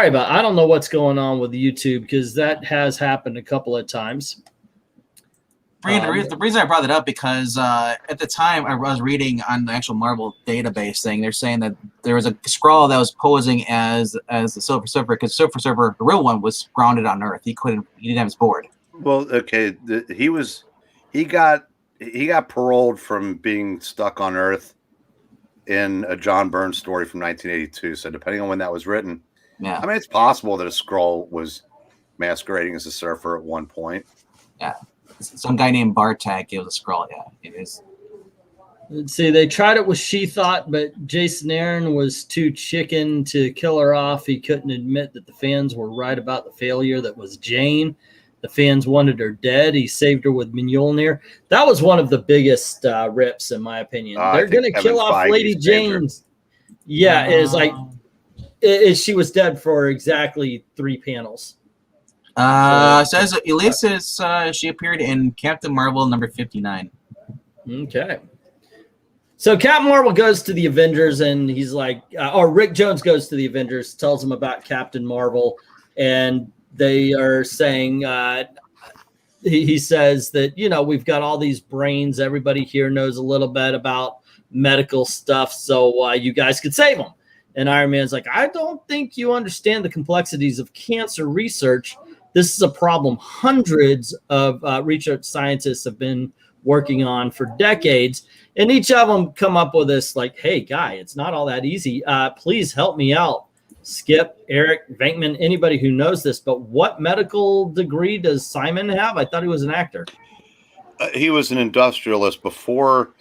about. I don't know what's going on with YouTube because that has happened a couple of times. The reason I brought it up because at the time I was reading on the actual Marvel database thing, they're saying that there was a Skrull that was posing as the Silver Surfer because Silver Surfer, the real one, was grounded on Earth. He didn't have his board. Well, okay, he got paroled from being stuck on Earth in a John Byrne story from 1982. So depending on when that was written, yeah, I mean it's possible that a Skrull was masquerading as a surfer at one point. Yeah. Some guy named Bartek gave the Skrull. Yeah, it is. Let's see. They tried it with She-Thought, but Jason Aaron was too chicken to kill her off. He couldn't admit that the fans were right about the failure that was Jane. The fans wanted her dead. He saved her with Mjolnir. That was one of the biggest rips, in my opinion. They're going to kill off Lady Jane's. Yeah, it is like she was dead for exactly 3 panels. Says Elise says she appeared in Captain Marvel number 59. Okay. So Captain Marvel goes to the Avengers, and he's like, or Rick Jones goes to the Avengers, tells them about Captain Marvel, and they are saying, he says that, we've got all these brains. Everybody here knows a little bit about medical stuff, so you guys could save them. And Iron Man's like, I don't think you understand the complexities of cancer research. This is a problem hundreds of research scientists have been working on for decades. And each of them come up with this like, hey, guy, it's not all that easy. Please help me out. Skip, Eric, Venkman, anybody who knows this. But what medical degree does Simon have? I thought he was an actor. He was an industrialist before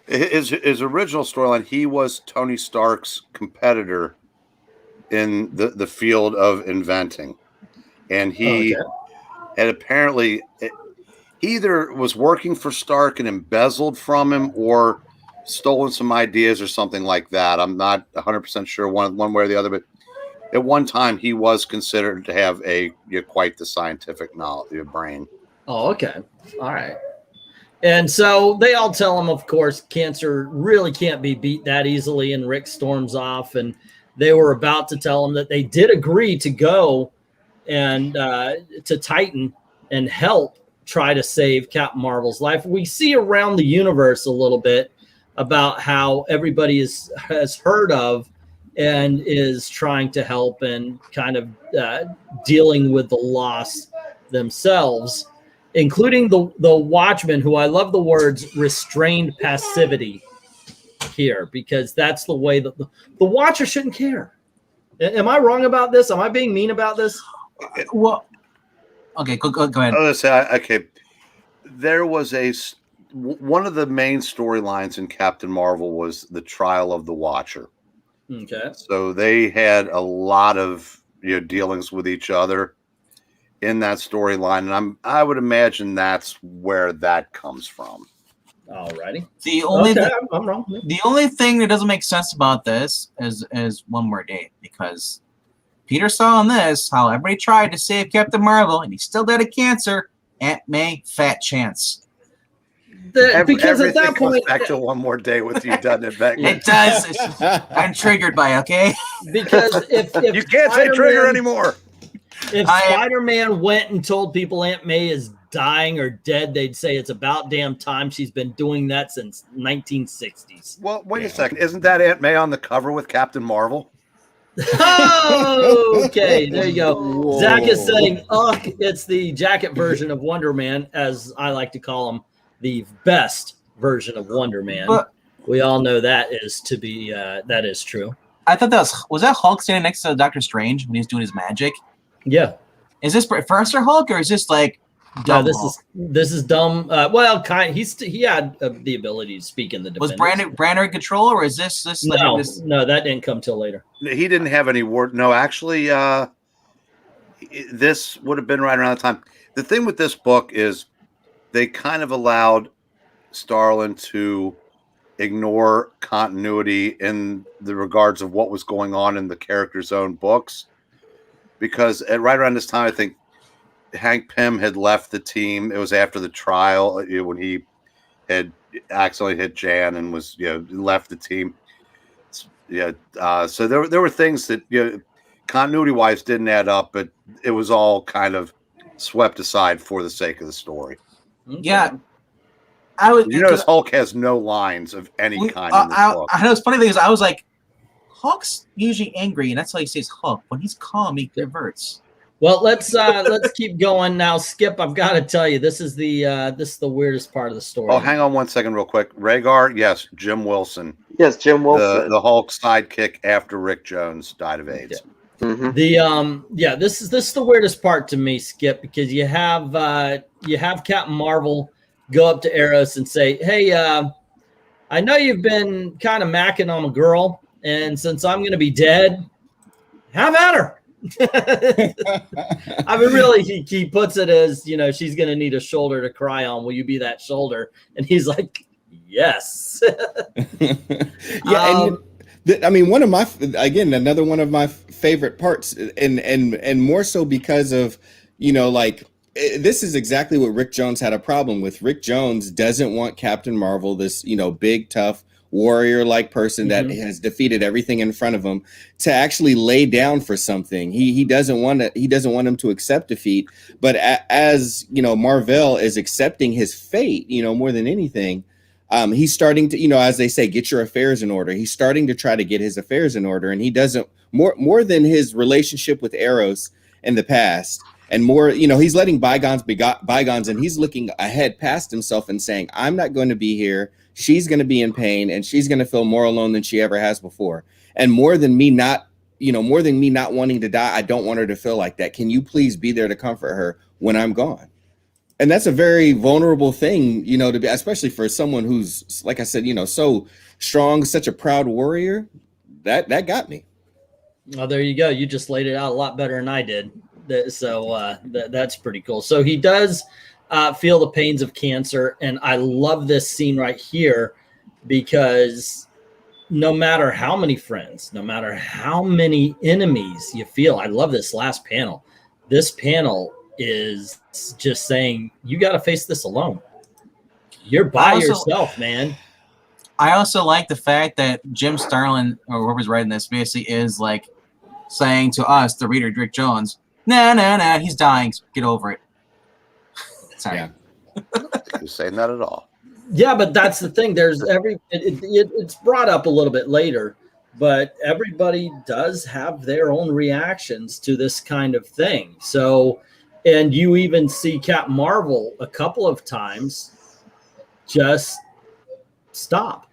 his original storyline. He was Tony Stark's competitor in the field of inventing. And he had apparently either was working for Stark and embezzled from him or stolen some ideas or something like that. I'm not 100% sure one way or the other, but at one time he was considered to have quite the scientific knowledge, brain. Oh, okay. All right. And so they all tell him, of course, cancer really can't be beat that easily. And Rick storms off, and they were about to tell him that they did agree to go and to Titan and help try to save Captain Marvel's life. We see around the universe a little bit about how everybody has heard of and is trying to help and kind of dealing with the loss themselves, including the Watchmen, who I love the words restrained passivity here, because that's the way that the Watcher shouldn't care. Am I wrong about this? Am I being mean about this? Well, okay, go ahead. I was gonna say, okay, there was one of the main storylines in Captain Marvel was the trial of the Watcher. Okay. So they had a lot of dealings with each other in that storyline, and I would imagine that's where that comes from. Alrighty. I'm wrong. The only thing that doesn't make sense about this is one more date, because Peter saw in this how everybody tried to save Captain Marvel and he still died of cancer. Aunt May, fat chance. Because at that comes point, back to one more day with you, doesn't it, Beck? It does. I'm triggered by it, okay? Because if you can't say trigger anymore. If Spider-Man went and told people Aunt May is dying or dead, they'd say it's about damn time. She's been doing that since 1960s. Well, wait a second. Isn't that Aunt May on the cover with Captain Marvel? Oh, okay, there you go. Whoa. Zach is saying, it's the jacket version of Wonder Man, as I like to call him, the best version of Wonder Man. But we all know that is to be that is true. I thought that was that Hulk standing next to Doctor Strange when he's doing his magic? Yeah. Is this Professor Hulk or is this like No, dumb Hulk? this is dumb. Well, he had the ability to speak in the Was Defenders. Brandon in control, or is this No, that didn't come till later. He didn't have any word. No, actually, this would have been right around the time. The thing with this book is they kind of allowed Starlin to ignore continuity in the regards of what was going on in the character's own books, because right around this time, I think Hank Pym had left the team. It was after the trial when he had accidentally hit Jan and was left the team. So there were things that continuity wise didn't add up, but it was all kind of swept aside for the sake of the story. Okay. Yeah, I was. You notice Hulk has no lines of any kind in this book. I know it's funny thing is I was like, Hulk's usually angry, and that's why he says Hulk. When he's calm, he converts. Well, let's keep going now. Skip, I've got to tell you, this is the weirdest part of the story. Oh, hang on one second, real quick. Rhaegar, yes, Jim Wilson. Yes, Jim Wilson. The Hulk sidekick after Rick Jones died of AIDS. Okay. Mm-hmm. This is the weirdest part to me, Skip, because you have Captain Marvel go up to Eros and say, "Hey, I know you've been kind of macking on a girl, and since I'm going to be dead, have at her." I mean, really, he puts it as, she's going to need a shoulder to cry on. Will you be that shoulder? And he's like, yes. I mean, another one of my favorite parts, and more so because of, this is exactly what Rick Jones had a problem with. Rick Jones doesn't want Captain Marvel, this, big, tough, warrior-like person that has defeated everything in front of him, to actually lay down for something. He doesn't want him to accept defeat. But as Marvel is accepting his fate, more than anything, he's starting to, as they say, get your affairs in order. He's starting to try to get his affairs in order, and he doesn't more than his relationship with Eros in the past. And more, he's letting bygones be bygones, and he's looking ahead past himself and saying, I'm not going to be here. She's going to be in pain, and she's going to feel more alone than she ever has before. And more than me not wanting to die, I don't want her to feel like that. Can you please be there to comfort her when I'm gone? And that's a very vulnerable thing, to be, especially for someone who's, like I said, so strong, such a proud warrior. That got me. Oh, there you go. You just laid it out a lot better than I did. So that's pretty cool. So he does feel the pains of cancer, and I love this scene right here, because no matter how many friends, no matter how many enemies you feel, I love this last panel. This panel is just saying, you got to face this alone. You're by yourself, man. I also like the fact that Jim Starlin, or whoever's writing this, basically is like saying to us, the reader, Rick Jones, nah, he's dying. Get over it. Sorry. Yeah. You're saying that at all. Yeah, but that's the thing. There's it's brought up a little bit later, but everybody does have their own reactions to this kind of thing. So, and you even see Captain Marvel a couple of times just stop.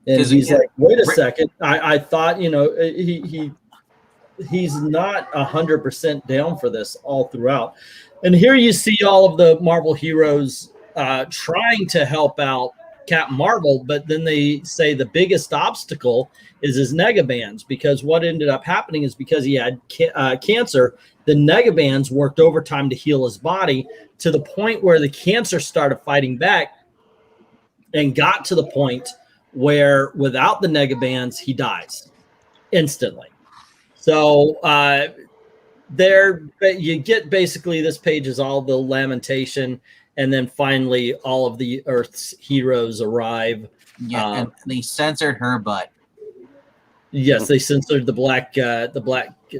And he's like, wait a second. I thought, you know, he's not 100% down for this all throughout. And here you see all of the Marvel heroes trying to help out Captain Marvel, but then they say the biggest obstacle is his negabands, because what ended up happening is because he had cancer, the negabands worked overtime to heal his body to the point where the cancer started fighting back and got to the point where without the negabands, he dies instantly. So there you get basically this page is all the lamentation, and then finally all of the Earth's heroes arrive. Yeah, and they censored her butt. Yes, they censored the Black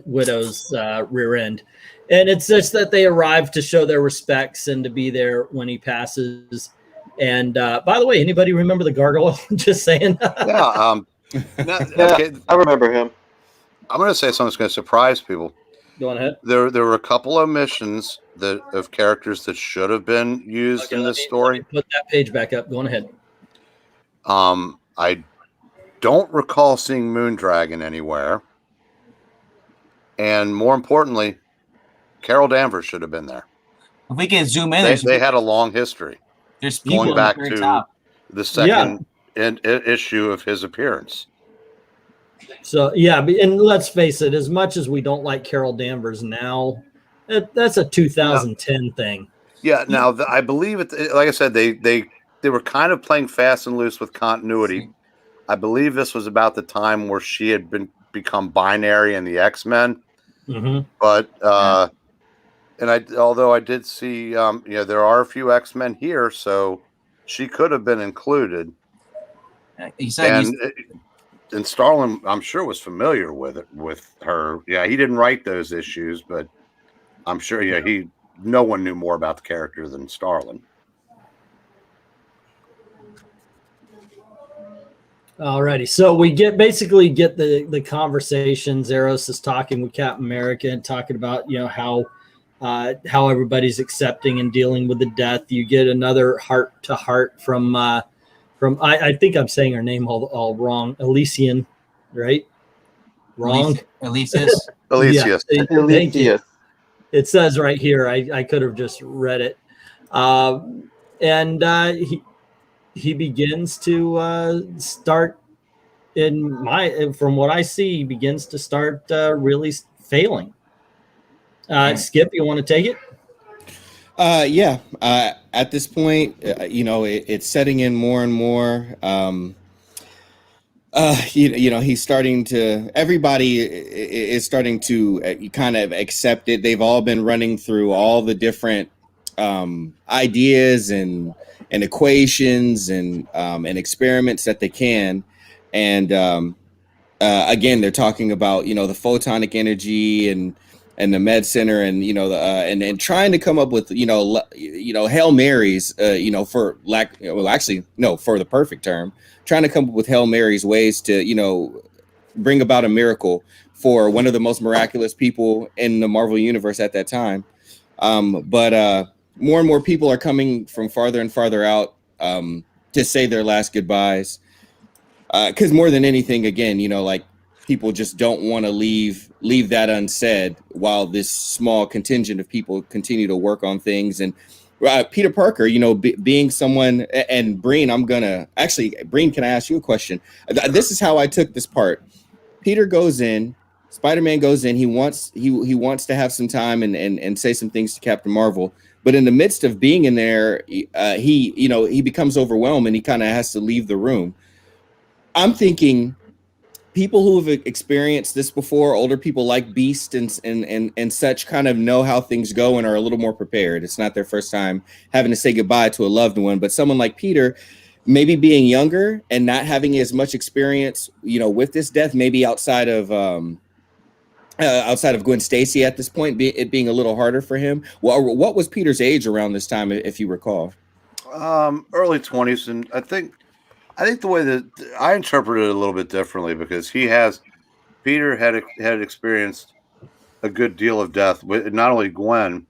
Widow's rear end, and it's just that they arrive to show their respects and to be there when he passes. And by the way, anybody remember the gargoyle? Just saying. Yeah. Okay. I remember him. I'm going to say something that's going to surprise people. Go on ahead. There were a couple of omissions of characters that should have been used in this story. Put that page back up. Go on ahead. I don't recall seeing Moondragon anywhere. And more importantly, Carol Danvers should have been there. If we can zoom in, They had a long history. There's people going back at the very to top. the second issue of his appearance. So yeah, and let's face it, as much as we don't like Carol Danvers now, that's a 2010 thing. Yeah, now I believe it. Like I said, they were kind of playing fast and loose with continuity. I believe this was about the time where she had become binary in the X-Men. Mm-hmm. But although I did see, there are a few X-Men here, so she could have been included. And Starlin, I'm sure, was familiar with her. Yeah, he didn't write those issues, but I'm sure, no one knew more about the character than Starlin. Alrighty, so we basically get the conversations. Eros is talking with Captain America and talking about how everybody's accepting and dealing with the death. You get another heart to heart from I think I'm saying her name all wrong. Elysian, right? Wrong. Elysius. Elysius. Yeah, thank you. It says right here. I could have just read it. And he begins to start from what I see, he begins to start really failing. Skip, you want to take it? Yeah. At this point, it's setting in more and more. He's starting to. Everybody is starting to kind of accept it. They've all been running through all the different ideas and equations and experiments that they can, and again, they're talking about the photonic energy and the med center and and trying to come up with Hail Marys for for the perfect term, trying to come up with Hail Marys, ways to bring about a miracle for one of the most miraculous people in the Marvel universe at that time. But more and more people are coming from farther and farther out to say their last goodbyes, because more than anything, again, people just don't want to leave that unsaid while this small contingent of people continue to work on things. And Peter Parker, being someone, and Breen, Breen, can I ask you a question? This is how I took this part. Peter goes in, Spider-Man goes in, he wants to have some time and say some things to Captain Marvel. But in the midst of being in there, he becomes overwhelmed and he kind of has to leave the room. I'm thinking, people who have experienced this before, older people like Beast and such, kind of know how things go and are a little more prepared. It's not their first time having to say goodbye to a loved one. But someone like Peter, maybe being younger and not having as much experience, with this death, maybe outside of outside of Gwen Stacy at this point, it being a little harder for him? Well, what was Peter's age around this time, if you recall? Early 20s, and I think the way that I interpreted it a little bit differently, because Peter had experienced a good deal of death with not only Gwen,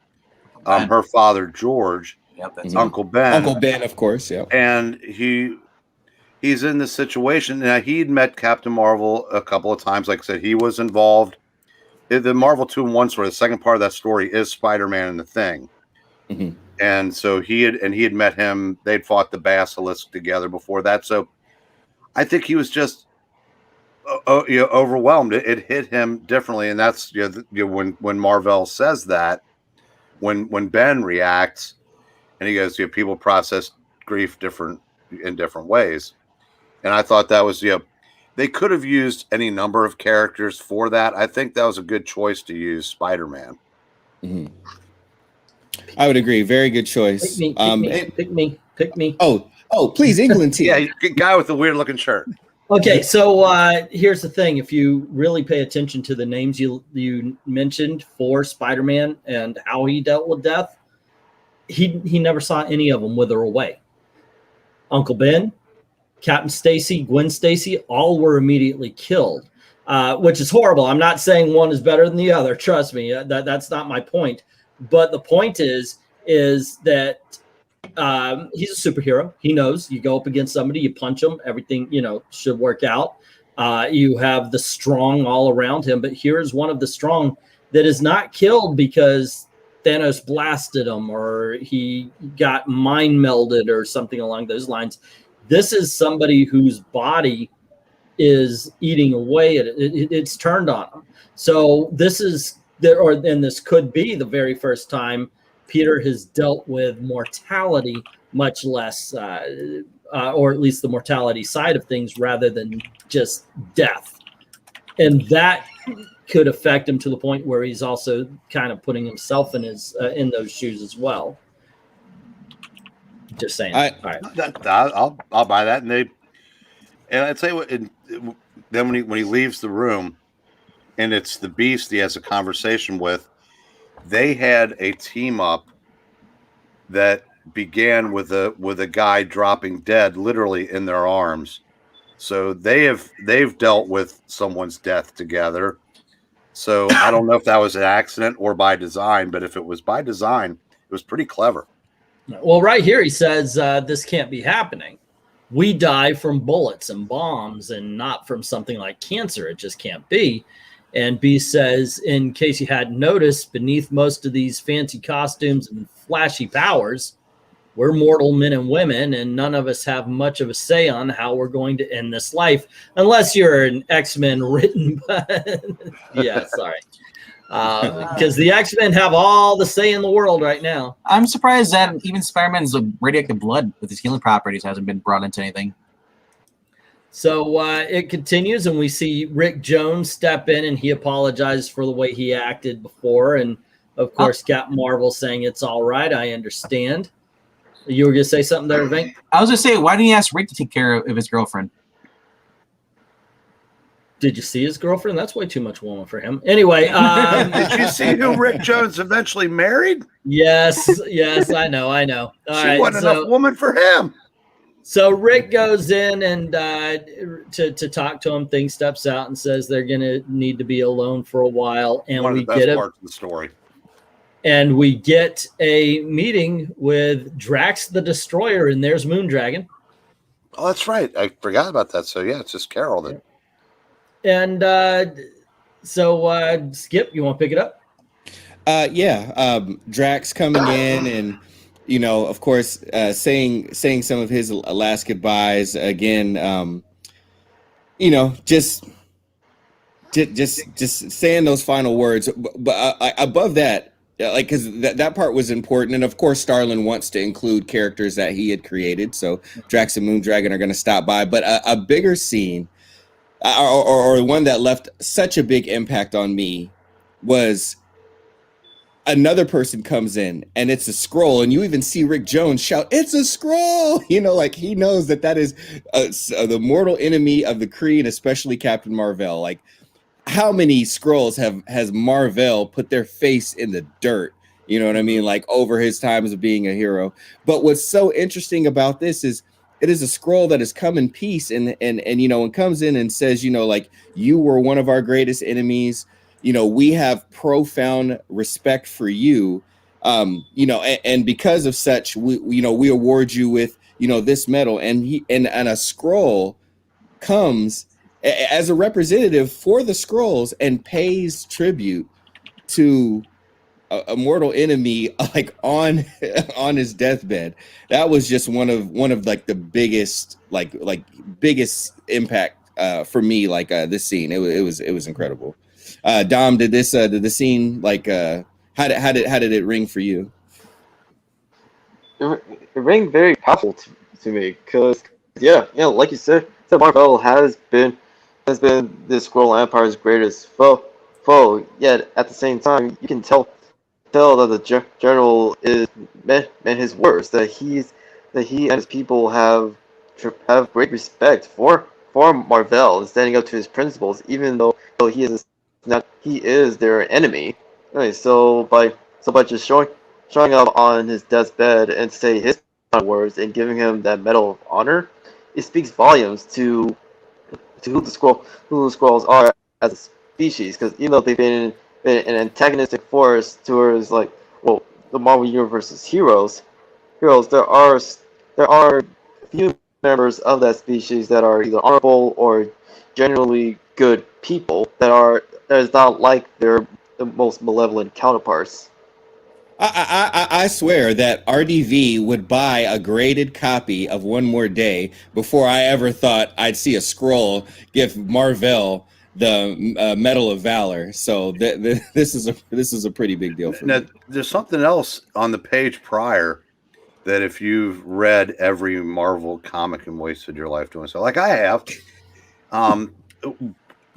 her father George, that's Uncle Ben, of course, yeah, and he's in this situation. Now, he'd met Captain Marvel a couple of times. Like I said, he was involved. The Marvel 2-in-1 story, the second part of that story, is Spider-Man and the Thing. Mm-hmm. And so he had met him. They'd fought the Basilisk together before that. So I think he was just overwhelmed. It hit him differently, and that's when Marvel says that, when Ben reacts, and he goes, people process grief in different ways. And I thought that was they could have used any number of characters for that. I think that was a good choice to use Spider-Man. Mm-hmm. I would agree. Very good choice. Pick me. Oh, please, England team. Yeah, guy with the weird looking shirt. Okay, so here's the thing. If you really pay attention to the names you mentioned for Spider-Man and how he dealt with death, he never saw any of them wither away. Uncle Ben, Captain Stacy, Gwen Stacy, all were immediately killed, which is horrible. I'm not saying one is better than the other. Trust me, that's not my point. But the point is that he's a superhero. He knows you go up against somebody, you punch him, everything should work out. You have the strong all around him, but here's one of the strong that is not killed because Thanos blasted him or he got mind melded or something along those lines. This is somebody whose body is eating away at it. It's turned on him. So this could be the very first time Peter has dealt with mortality, much less, or at least the mortality side of things, rather than just death. And that could affect him to the point where he's also kind of putting himself in those shoes as well. Just saying. All right. I'll buy that. And I'd say then when he leaves the room, and it's the Beast he has a conversation with, they had a team up that began with a guy dropping dead literally in their arms. So they've dealt with someone's death together. So I don't know if that was an accident or by design, but if it was by design, it was pretty clever. Well, right here he says this can't be happening. We die from bullets and bombs and not from something like cancer. It just can't be. And B says, in case you hadn't noticed, beneath most of these fancy costumes and flashy powers, we're mortal men and women, and none of us have much of a say on how we're going to end this life, unless you're an X-Men written. Yeah, sorry. Because the X-Men have all the say in the world right now. I'm surprised that even Spider-Man's radioactive blood with his healing properties hasn't been brought into anything. So it continues, and we see Rick Jones step in, and he apologized for the way he acted before. And, of course, Captain Marvel saying, it's all right, I understand. You were going to say something there, Venk? I was going to say, why didn't he ask Rick to take care of his girlfriend? Did you see his girlfriend? That's way too much woman for him. Anyway. Did you see who Rick Jones eventually married? Yes, I know. All she wasn't enough woman for him. So Rick goes in and to talk to him. Thing steps out and says they're going to need to be alone for a while. And one of the best parts of the story. And we get a meeting with Drax the Destroyer, and there's Moondragon. Oh, that's right. I forgot about that. So, yeah, it's just Carol then. And so, Skip, you want to pick it up? Drax coming in and, of course, saying some of his last goodbyes again. Just saying those final words. But above that, because that part was important. And, of course, Starlin wants to include characters that he had created. So Drax and Moondragon are going to stop by. But a bigger scene, or one that left such a big impact on me, was another person comes in and it's a scroll, and you even see Rick Jones shout, "It's a scroll!" Like he knows that is the mortal enemy of the Kree, and especially Captain Marvel. Like, how many scrolls has Marvel put their face in the dirt? You know what I mean? Like over his times of being a hero. But what's so interesting about this is it is a scroll that has come in peace and you know, and comes in and says, you know, like, you were one of our greatest enemies. You know, we have profound respect for you. You know, and because of such, we award you with, you know, this medal. And a scroll comes as a representative for the scrolls and pays tribute to a mortal enemy, like on his deathbed. That was just one of like the biggest biggest impact for me, like this scene. It was incredible. Dom, did the scene, like, how did it ring for you? It rang very powerful to me, because like you said, Marvel has been the Scroll Empire's greatest foe. Yet at the same time, you can tell that the general is meant his words, that he and his people have great respect for Marvel and standing up to his principles, even though he is their enemy. Right, so by just showing up on his deathbed and say his words and giving him that Medal of Honor, it speaks volumes to who the Skrulls are as a species. Because even though they've been an antagonistic force towards, like, well, the Marvel Universe's heroes, there are few members of that species that are either honorable or genuinely good people that is not like their most malevolent counterparts. I swear that RDV would buy a graded copy of One More Day before I ever thought I'd see a scroll give Marvel the Medal of Valor. So this is a pretty big deal for me. There's something else on the page prior that, if you've read every Marvel comic and wasted your life doing so, like I have,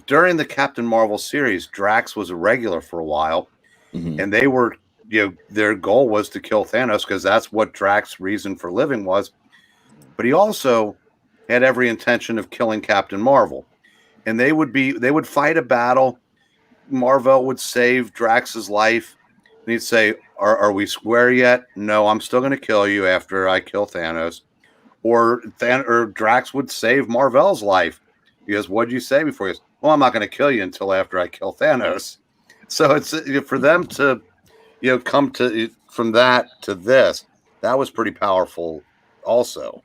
during the Captain Marvel series, Drax was a regular for a while, and they were, their goal was to kill Thanos because that's what Drax's reason for living was. But he also had every intention of killing Captain Marvel. And they would fight a battle. Marvel would save Drax's life. And he'd say, are we square yet? No, I'm still going to kill you after I kill Thanos. Or Drax would save Marvel's life. He goes, what'd you say before? He goes, well, I'm not going to kill you until after I kill Thanos. So it's for them to, come to from that to this. That was pretty powerful also.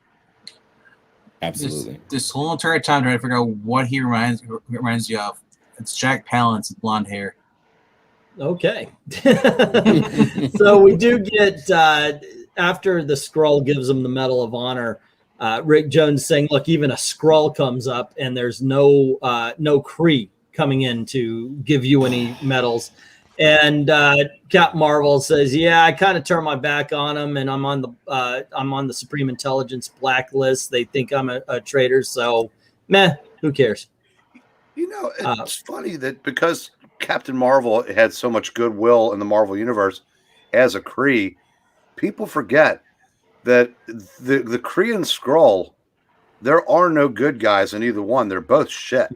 Absolutely. This whole entire time trying to figure out what he reminds you of. It's Jack Palance with blonde hair. Okay. So we do get, after the Skrull gives him the Medal of Honor, Rick Jones saying, look, even a Skrull comes up and there's no Kree coming in to give you any medals. And Captain Marvel says, yeah, I kind of turned my back on him, and I'm on the Supreme Intelligence blacklist. They think I'm a traitor, so who cares? It's funny that because Captain Marvel had so much goodwill in the Marvel Universe as a Kree, people forget that the Kree and Skrull, there are no good guys in either one. They're both shit.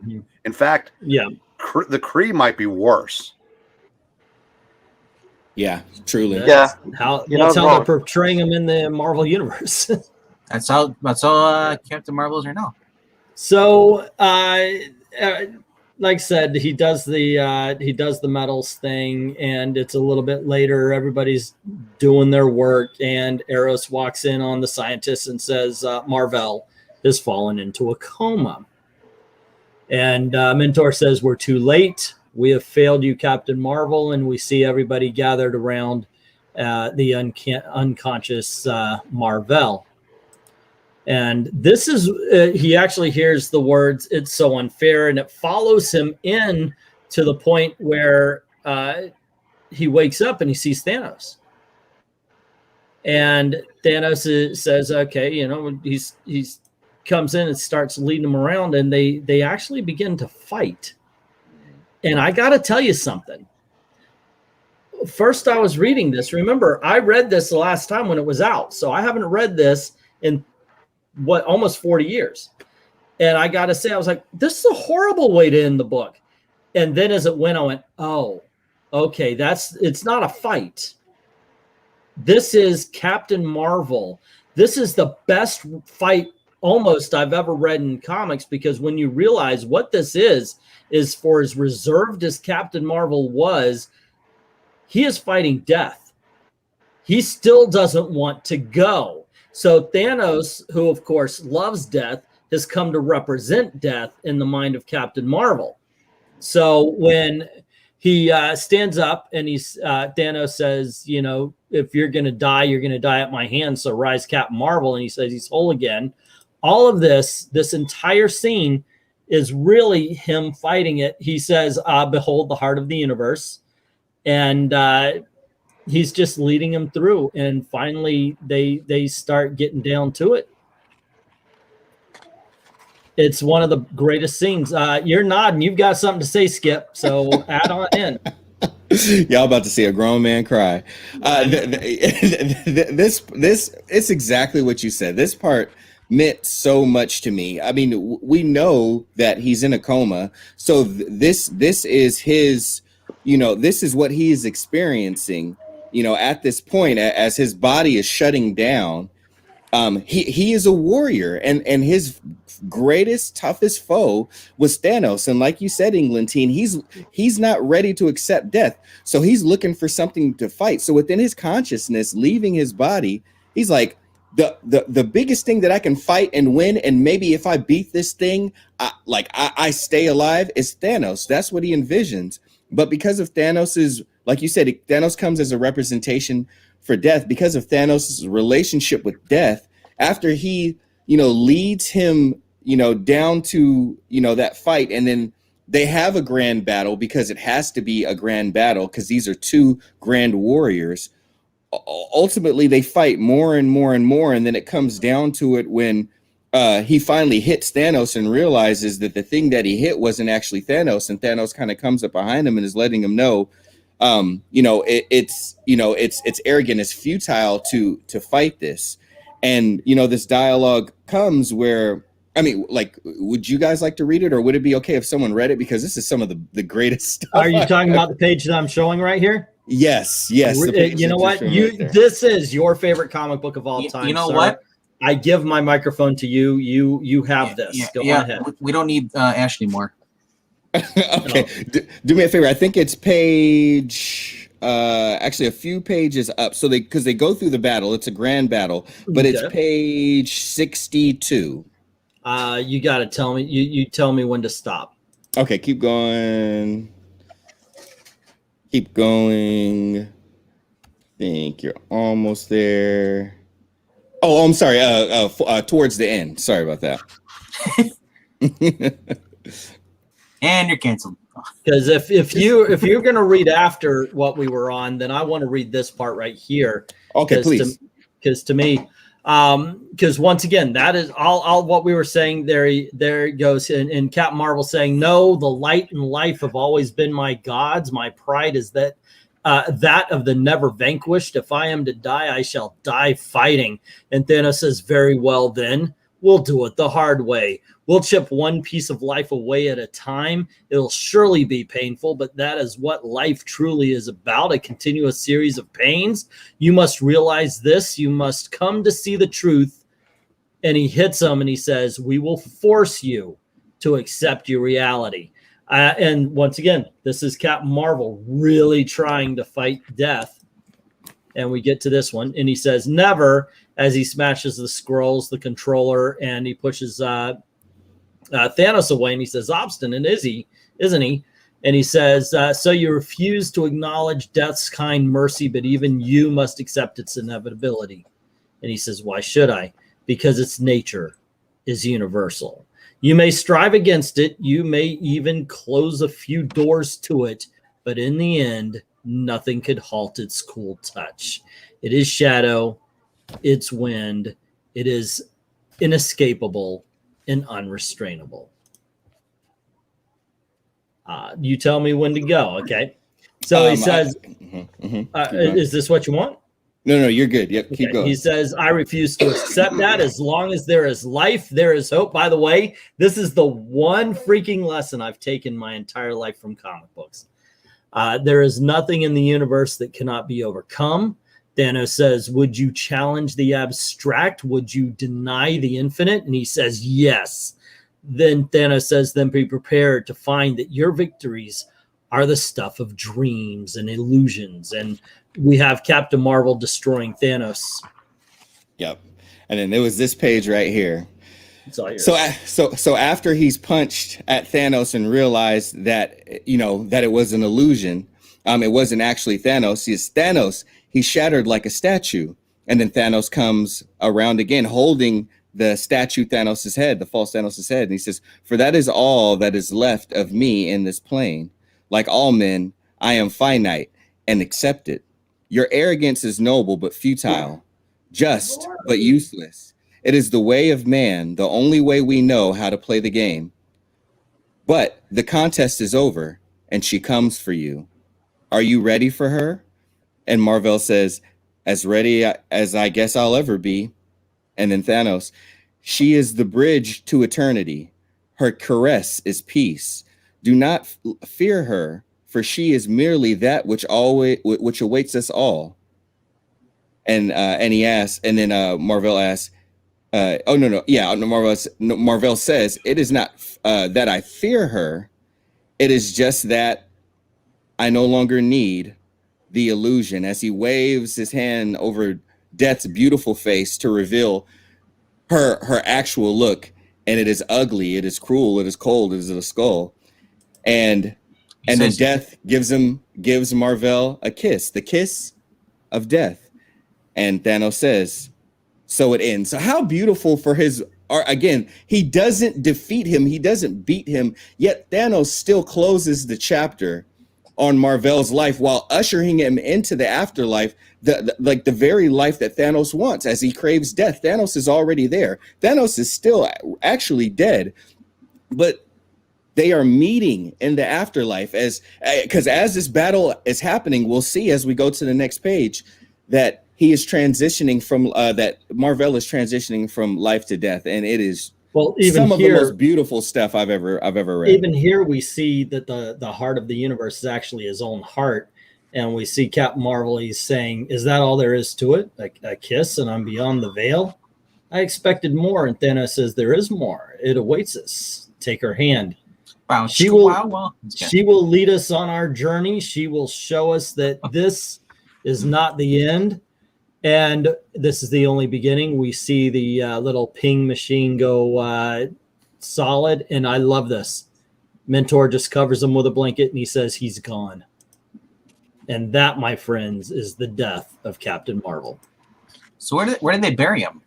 In fact, the Kree might be worse. Yeah, truly. That's how they're portraying him in the Marvel Universe. That's how Captain Marvels are now. So, like I said, he does the medals thing, and it's a little bit later. Everybody's doing their work, and Eros walks in on the scientist and says, Marvel has fallen into a coma. And Mentor says, we're too late. We have failed you, Captain Marvel. And we see everybody gathered around the unconscious Marvel. And this is, he actually hears the words, it's so unfair. And it follows him in to the point where he wakes up and he sees Thanos. And Thanos says, okay, he's comes in and starts leading them around, and they actually begin to fight. And I got to tell you something. First, I was reading this. Remember, I read this the last time when it was out. So I haven't read this in almost 40 years. And I got to say, I was like, this is a horrible way to end the book. And then as it went, I went, oh, okay, it's not a fight. This is Captain Marvel. This is the best fight almost I've ever read in comics, because when you realize what this is for as reserved as Captain Marvel was, he is fighting death. He still doesn't want to go. So Thanos, who of course loves death, has come to represent death in the mind of Captain Marvel. So when he stands up and Thanos says, you know, if you're going to die, you're going to die at my hands. So rise, Captain Marvel. And he says he's whole again. All of this entire scene is really him fighting it. He says, behold the heart of the universe. And he's just leading him through. And finally, they start getting down to it. It's one of the greatest scenes. You're nodding. You've got something to say, Skip. So add on in. Y'all about to see a grown man cry. This it's exactly what you said. This part meant so much to me. I mean, we know that he's in a coma. So this is his, you know, this is what he is experiencing, you know, at this point as his body is shutting down. He is a warrior, and his greatest, toughest foe was Thanos. And like you said, Englentine, he's not ready to accept death. So he's looking for something to fight. So within his consciousness, leaving his body, he's like, the biggest thing that I can fight and win, and maybe if I beat this thing, I stay alive, is Thanos. That's what he envisions. But because of Thanos's, like you said, Thanos comes as a representation for death. Because of Thanos' relationship with death, after he, you know, leads him, you know, down to, you know, that fight, and then they have a grand battle, because it has to be a grand battle because these are two grand warriors. Ultimately, they fight more and more and more, and then it comes down to it when he finally hits Thanos and realizes that the thing that he hit wasn't actually Thanos, and Thanos kind of comes up behind him and is letting him know, you know, it's arrogant, it's futile to fight this. And, you know, this dialogue comes where, I mean, like, would you guys like to read it, or would it be okay if someone read it? Because this is some of the greatest stuff. Are you talking about the page that I'm showing right here? Yes. You know what? This is your favorite comic book of all time. You know sir. what? I give my microphone to you. You have this. Go on ahead. We don't need Ash anymore. Okay. Do me a favor. I think it's page... actually a few pages up, so because they go through the battle, it's a grand battle, but it's page 62. You got to tell me, you tell me when to stop. Okay, keep going, I think you're almost there. Oh, I'm sorry, towards the end, sorry about that. And you're canceled. Because if you're going to read after what we were on, then I want to read this part right here. Okay, please. Because to me, because once again, that is all what we were saying. There it goes. And Captain Marvel saying, "No, the light and life have always been my gods. My pride is that of the never vanquished. If I am to die, I shall die fighting." And Thanos says, "Very well, then we'll do it the hard way. We'll chip one piece of life away at a time. It'll surely be painful, but that is what life truly is about, a continuous series of pains. You must realize this. You must come to see the truth." And he hits him and he says, "We will force you to accept your reality." And once again, this is Captain Marvel really trying to fight death. And we get to this one, and he says, "Never," as he smashes the scrolls, the controller, and he pushes Thanos away, and he says, "Obstinate isn't he?" And he says, "So you refuse to acknowledge death's kind mercy, but even you must accept its inevitability." And he says, "Why should I? Because its nature is universal. You may strive against it, you may even close a few doors to it, but in the end, nothing could halt its cool touch. It is shadow, it's wind, it is inescapable and unrestrainable." You tell me when to go, okay? So he says, "Is this what you want?" No, you're good. Yep, keep going. He says, I refuse to accept that. As long as there is life, there is hope. By the way, this is the one freaking lesson I've taken my entire life from comic books. There is nothing in the universe that cannot be overcome. Thanos says, would you challenge the abstract? Would you deny the infinite? And he says, yes. Then Thanos says, then be prepared to find that your victories are the stuff of dreams and illusions. And we have Captain Marvel destroying Thanos. Yep. And then there was this page right here. So after he's punched at Thanos and realized that, you know, that it was an illusion, it wasn't actually Thanos. He's shattered like a statue. And then Thanos comes around again, holding the statue Thanos' head, the false Thanos' head. And he says, for that is all that is left of me in this plane. Like all men, I am finite and accept it. Your arrogance is noble but futile, just but useless. It is the way of man, the only way we know how to play the game. But the contest is over, and she comes for you. Are you ready for her? And Marvel says, as ready as I guess I'll ever be. And then Thanos, she is the bridge to eternity. Her caress is peace. Do not fear her, for she is merely that which awaits us all. And he asks, and then Marvel asks, Marvel says, it is not that I fear her. It is just that I no longer need the illusion, as he waves his hand over Death's beautiful face to reveal her actual look. And it is ugly, it is cruel, it is cold, it is a skull. And then Death gives Marvel a kiss, the kiss of death. And Thanos says, so it ends. So how beautiful for his art. Again, he doesn't defeat him, he doesn't beat him, yet Thanos still closes the chapter on Marvel's life while ushering him into the afterlife, the very life that Thanos wants. As he craves death, Thanos is already there. Thanos is still actually dead, but they are meeting in the afterlife because as this battle is happening, we'll see as we go to the next page that he is transitioning from that Marvel is transitioning from life to death, and it is even some of the most beautiful stuff I've ever read. Even here, we see that the heart of the universe is actually his own heart, and we see Captain Marvel. He's saying, "Is that all there is to it? Like a kiss, and I'm beyond the veil? I expected more." And Thanos says, "There is more. It awaits us. Take her hand." Wow, she will lead us on our journey. She will show us that this is not the end, and this is the only beginning. We see the little ping machine go solid, and I love this. Mentor just covers him with a blanket, and he says he's gone. And that, my friends, is the death of Captain Marvel. So where did they bury him?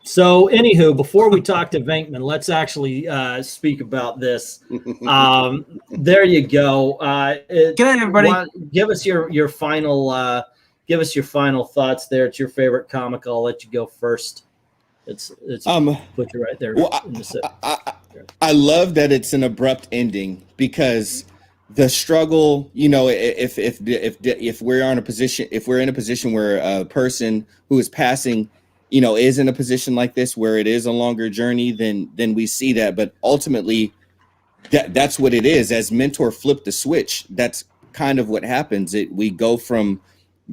So, anywho, before we talk to VENKMAN, let's actually speak about this. There you go. Good night, everybody. Give us your final thoughts. There, it's your favorite comic. I'll let you go first. It's put you right there. Well, I love that it's an abrupt ending because the struggle. You know, if we're in a position where a person who is passing, you know, is in a position like this where it is a longer journey, then we see that. But ultimately, that's what it is. As Mentor flipped the switch, that's kind of what happens. We go from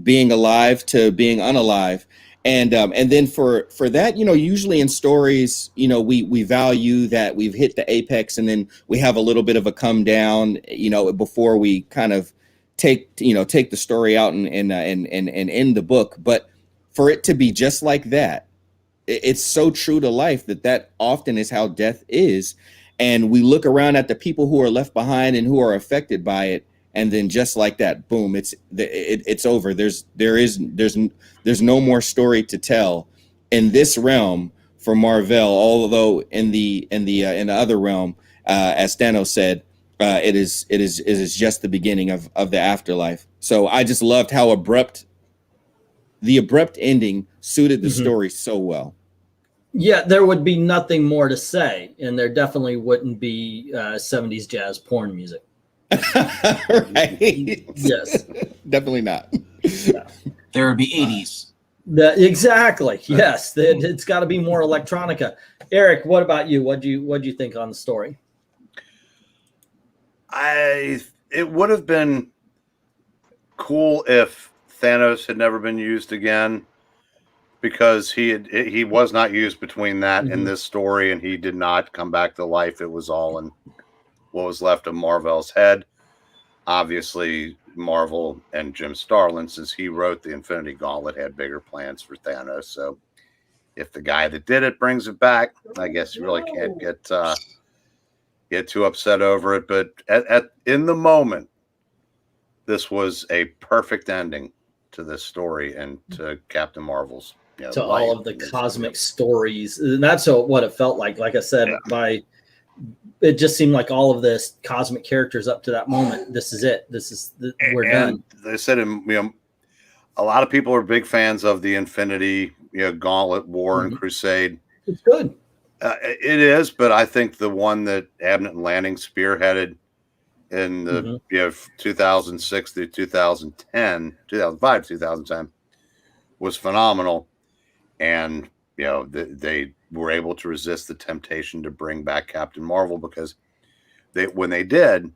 being alive to being unalive, and then for that, you know, usually in stories, you know, we value that we've hit the apex, and then we have a little bit of a come down, you know, before we kind of take the story out and end the book, but. For it to be just like that, it's so true to life that often is how death is. And we look around at the people who are left behind and who are affected by it. And then just like that, boom, it's over. There's no more story to tell in this realm for Marvel, although in the other realm, as Thanos said, it is just the beginning of the afterlife. So I just loved how the abrupt ending suited the story so well. Yeah, there would be nothing more to say, and there definitely wouldn't be 70s jazz porn music. Right? Yes. Definitely not. Yeah. There would be 80s. Exactly. Yes, it's got to be more electronica. Eric, what about you? What do you think on the story? It would have been cool if Thanos had never been used again, because he was not used between that and this story, and he did not come back to life. It was all in what was left of Marvel's head. Obviously, Marvel and Jim Starlin, since he wrote the Infinity Gauntlet, had bigger plans for Thanos. So if the guy that did it brings it back, I guess you really can't get too upset over it. But in the moment, this was a perfect ending to this story and to Captain Marvel's to all of the cosmic stories. And that's what it felt like. Like I said, it just seemed like all of this cosmic characters up to that moment. This is it. We're done. They said, a lot of people are big fans of the Infinity Gauntlet, War, and Crusade. It's good. It is, but I think the one that Abnett and Lanning spearheaded in the 2006 through 2005, 2010 was phenomenal, and they were able to resist the temptation to bring back Captain Marvel, because when they did,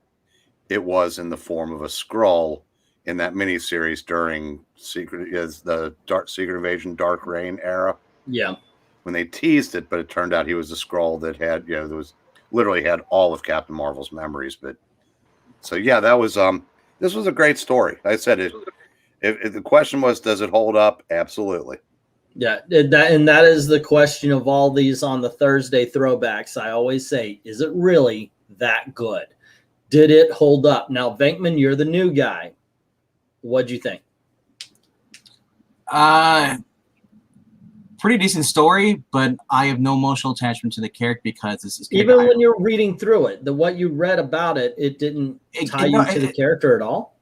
it was in the form of a Skrull in that miniseries during Secret Invasion, Dark Reign era. Yeah, when they teased it, but it turned out he was a Skrull that had literally had all of Captain Marvel's memories. But so that was this was a great story. I said it. If the question was, does it hold up? Absolutely. Yeah, that is the question of all these on the Thursday throwbacks. I always say, is it really that good? Did it hold up? Now, Venkman, you're the new guy. What'd you think? Pretty decent story, but I have no emotional attachment to the character because this is even when you're reading through it, what you read about it, it didn't tie you to the character at all.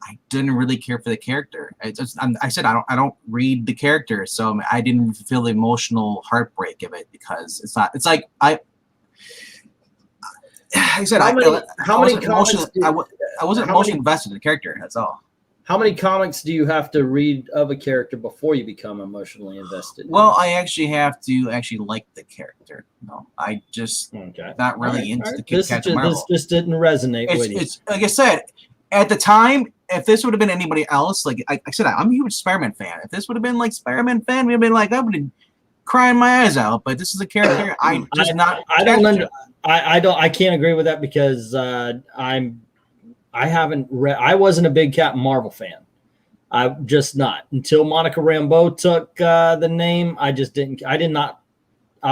I didn't really care for the character. I said I don't read the character, so I didn't feel the emotional heartbreak of it, because it's not. It's like I said, I wasn't emotionally invested in the character. That's all. How many comics do you have to read of a character before you become emotionally invested? Well, I actually have to like the character. No, I just not really into the Captain Marvel. This just didn't resonate with you. It's like I said, at the time, if this would have been anybody else, like I said, I'm a huge Spider-Man fan. If this would have been like Spider-Man fan, we'd have been like, I would have been crying my eyes out. But this is a character I can't agree with that, because I haven't read. I wasn't a big Captain Marvel fan. I'm just not, until Monica Rambeau took the name. I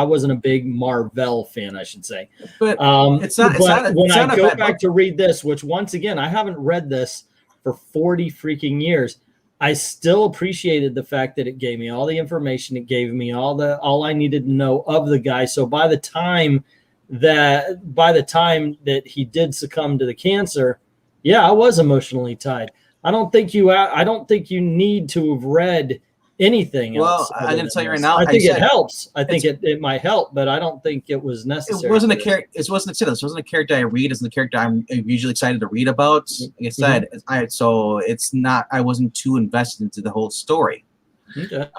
wasn't a big Marvel fan, I should say. But when I go back to read this, which once again, I haven't read this for 40 freaking years, I still appreciated the fact that it gave me all the information. It gave me all I needed to know of the guy. So by the time that he did succumb to the cancer, I was emotionally tied. I don't think you need to have read anything else. Well, I'm going to tell you right now. I think it helps. I think it might help, but I don't think it was necessary. It wasn't a character. This wasn't a character I read. It's a character I'm usually excited to read about. Like I said, so it's not. I wasn't too invested into the whole story. Okay.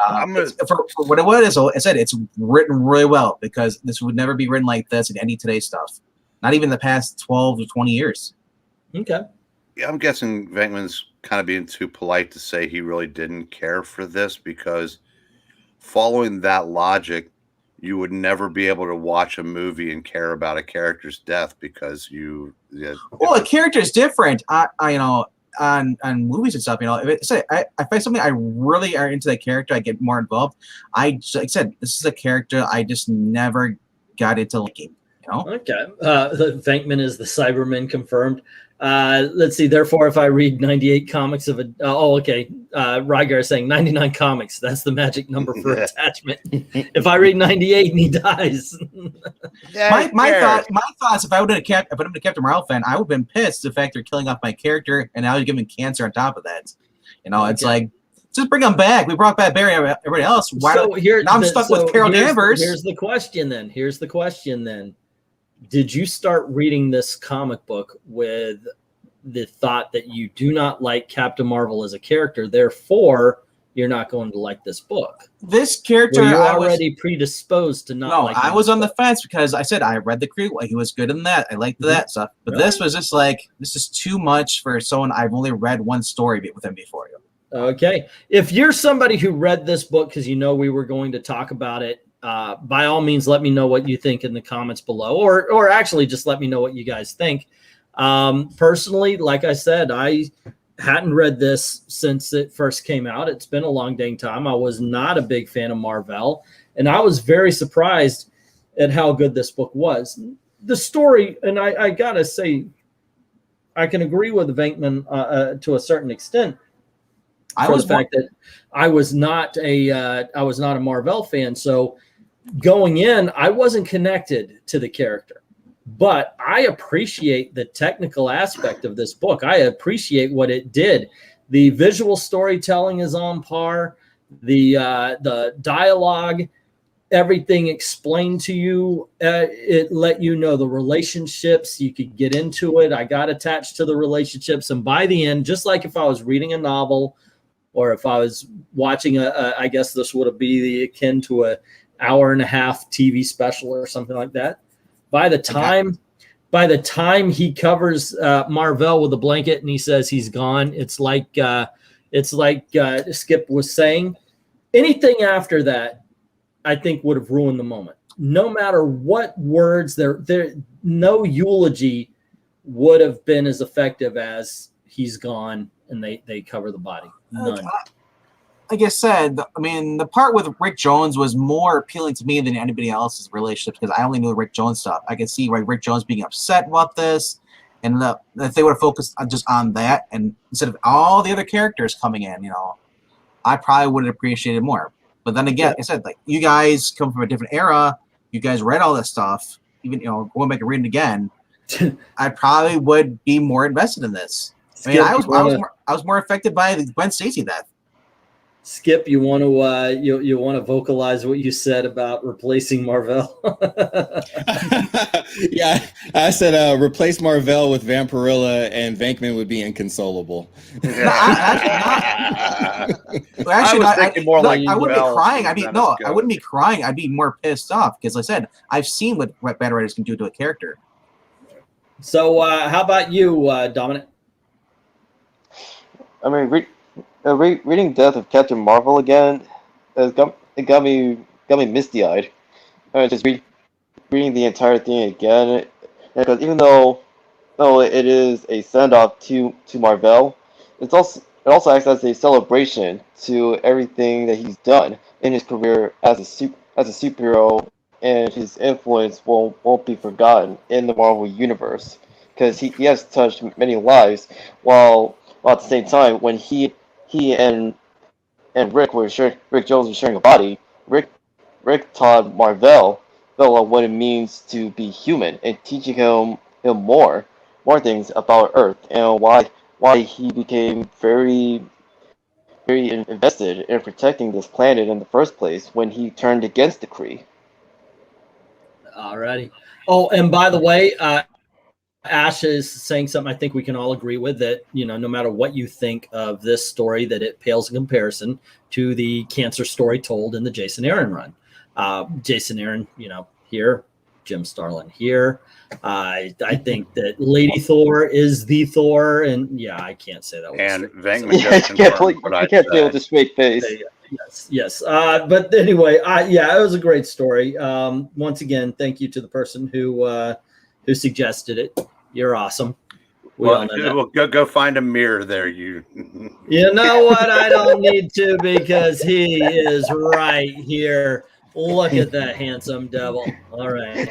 For what it was, I said it's written really well, because this would never be written like this in any today's stuff. Not even the past 12 to 20 years. Okay. Yeah, I'm guessing Venkman's kind of being too polite to say he really didn't care for this, because following that logic, you would never be able to watch a movie and care about a character's death, because a character is different. On movies and stuff, if I find something I really are into that character, I get more involved. Like I said, this is a character I just never got into liking. Okay. Venkman is the Cyberman confirmed. Let's see. Therefore, if I read 98 comics of Rygar is saying 99 comics. That's the magic number for attachment. If I read 98 and he dies. my thoughts. If I would have been a Captain Marvel fan, I would have been pissed the fact they're killing off my character, and I was giving cancer on top of that. It's like, just bring them back. We brought back Barry and everybody else. Now I'm stuck with Carol Danvers. Here's the question then. Did you start reading this comic book with the thought that you do not like Captain Marvel as a character, therefore you're not going to like this book. This character, Were you already predisposed to not? No, liking I was this on the book? fence because I said I read the crew. He was good in that. I liked that stuff. But Really? this was just like, this is too much for someone I've only read one story with him before. Okay. If you're somebody who read this book because you know we were going to talk about it, by all means, let me know what you think in the comments below, or actually just let me know what you guys think. Personally, like I said, I hadn't read this since it first came out. It's been a long dang time. I was not a big fan of Marvel, and I was very surprised at how good this book was. The story, and I gotta say, I can agree with Venkman to a certain extent. For the fact that I was not a Marvel fan, so going in, I wasn't connected to the character. But I appreciate the technical aspect of this book. I appreciate what it did. The visual storytelling is on par. The dialogue, everything explained to you. It let you know the relationships. You could get into it. I got attached to the relationships. And by the end, just like if I was reading a novel or if I was watching I guess this would be akin to an hour-and-a-half TV special or something like that. By the time he covers Marvel with a blanket and he says he's gone, it's like Skip was saying. Anything after that, I think, would have ruined the moment. No matter what words no eulogy would have been as effective as he's gone and they cover the body. None. Like I said, I mean, the part with Rick Jones was more appealing to me than anybody else's relationships because I only knew Rick Jones stuff. I could see Rick Jones being upset about this, and if they would have focused just on that and instead of all the other characters coming in, I probably would have appreciated more. But then again, like I said, like, you guys come from a different era. You guys read all this stuff. Even going back and reading it again, I probably would be more invested in this. I mean, I was more affected by the Gwen Stacy death. Skip, you want to you want to vocalize what you said about replacing Marvel? Yeah, I said replace Marvel with Vampirilla, and Venkman would be inconsolable. I was thinking more like I wouldn't be crying. I wouldn't be crying. I'd be more pissed off because, like I said, I've seen what bad writers can do to a character. So, how about you, Dominic? I mean, reading Death of Captain Marvel again, it got me misty-eyed. Just reading the entire thing again, because even though it is a send-off to Marvel, it also acts as a celebration to everything that he's done in his career as a superhero, and his influence won't be forgotten in the Marvel universe, because he has touched many lives, while at the same time, when he and Rick Jones were sharing a body, Rick taught Marvel what it means to be human, and teaching him more things about Earth, and why he became very invested in protecting this planet in the first place when he turned against the Kree. Alrighty. Oh, and by the way, Ash is saying something I think we can all agree with, that, no matter what you think of this story, that it pales in comparison to the cancer story told in the Jason Aaron run. Jason Aaron, here, Jim Starlin here. I think that Lady Thor is the Thor, and yeah, I can't say that. And Venkman, you can't say with a straight face. Yes. But anyway, it was a great story. Once again, thank you to the person who suggested it. You're awesome. Well, go find a mirror there. You know what? I don't need to, because he is right here. Look at that handsome devil. All right.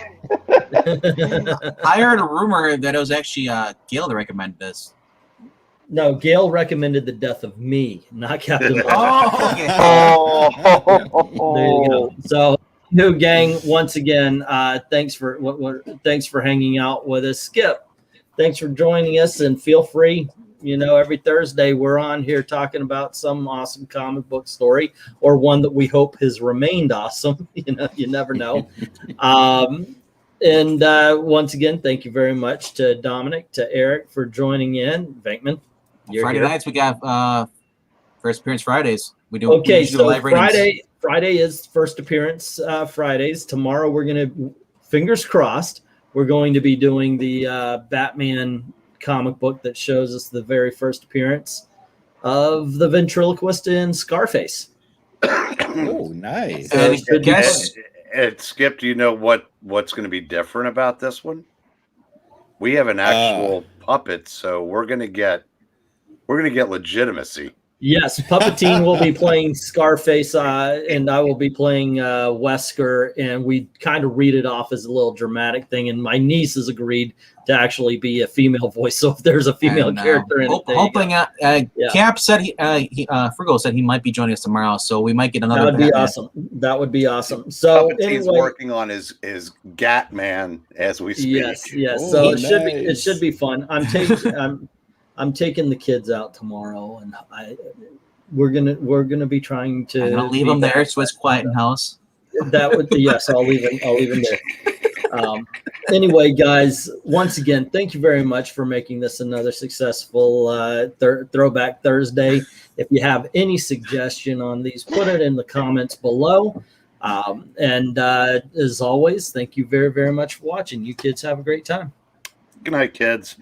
I heard a rumor that it was actually Gail that recommended this. No, Gail recommended the death of me, not Captain Marvel. Okay. There you go. So, new gang, once again, thanks for hanging out with us. Skip, thanks for joining us, and feel free. Every Thursday we're on here talking about some awesome comic book story, or one that we hope has remained awesome. You never know. And once again, thank you very much to Dominic, to Eric for joining in. Venkman, you're Friday here. nights we got first appearance Fridays. We do Okay, we usually do so live ratings. Friday is first appearance Fridays. Tomorrow we're gonna, fingers crossed, we're going to be doing the Batman comic book that shows us the very first appearance of the ventriloquist in Scarface. Oh, nice. So And it should be guess- And Skip, do you know what's going to be different about this one? We have an actual puppet, so we're going to get legitimacy. Yes, Puppeteen will be playing Scarface, and I will be playing Wesker, and we kind of read it off as a little dramatic thing. And my niece has agreed to actually be a female voice, so if there's a female And, character in it, there you hoping go. Yeah. Cap said Frugal said he might be joining us tomorrow, so we might get another. That would be Batman. awesome. That would be awesome. So Puppeteen's anyway, working on his Gatman as we speak. yes. Oh, So it nice. should be fun. I'm taking the kids out tomorrow, and we're gonna be trying to. I'm gonna leave him there, so it's quiet in house. That would be, yes. I'll leave him there. Anyway, guys, once again, thank you very much for making this another successful Throwback Thursday. If you have any suggestion on these, put it in the comments below. And as always, thank you very, very much for watching. You kids have a great time. Good night, kids.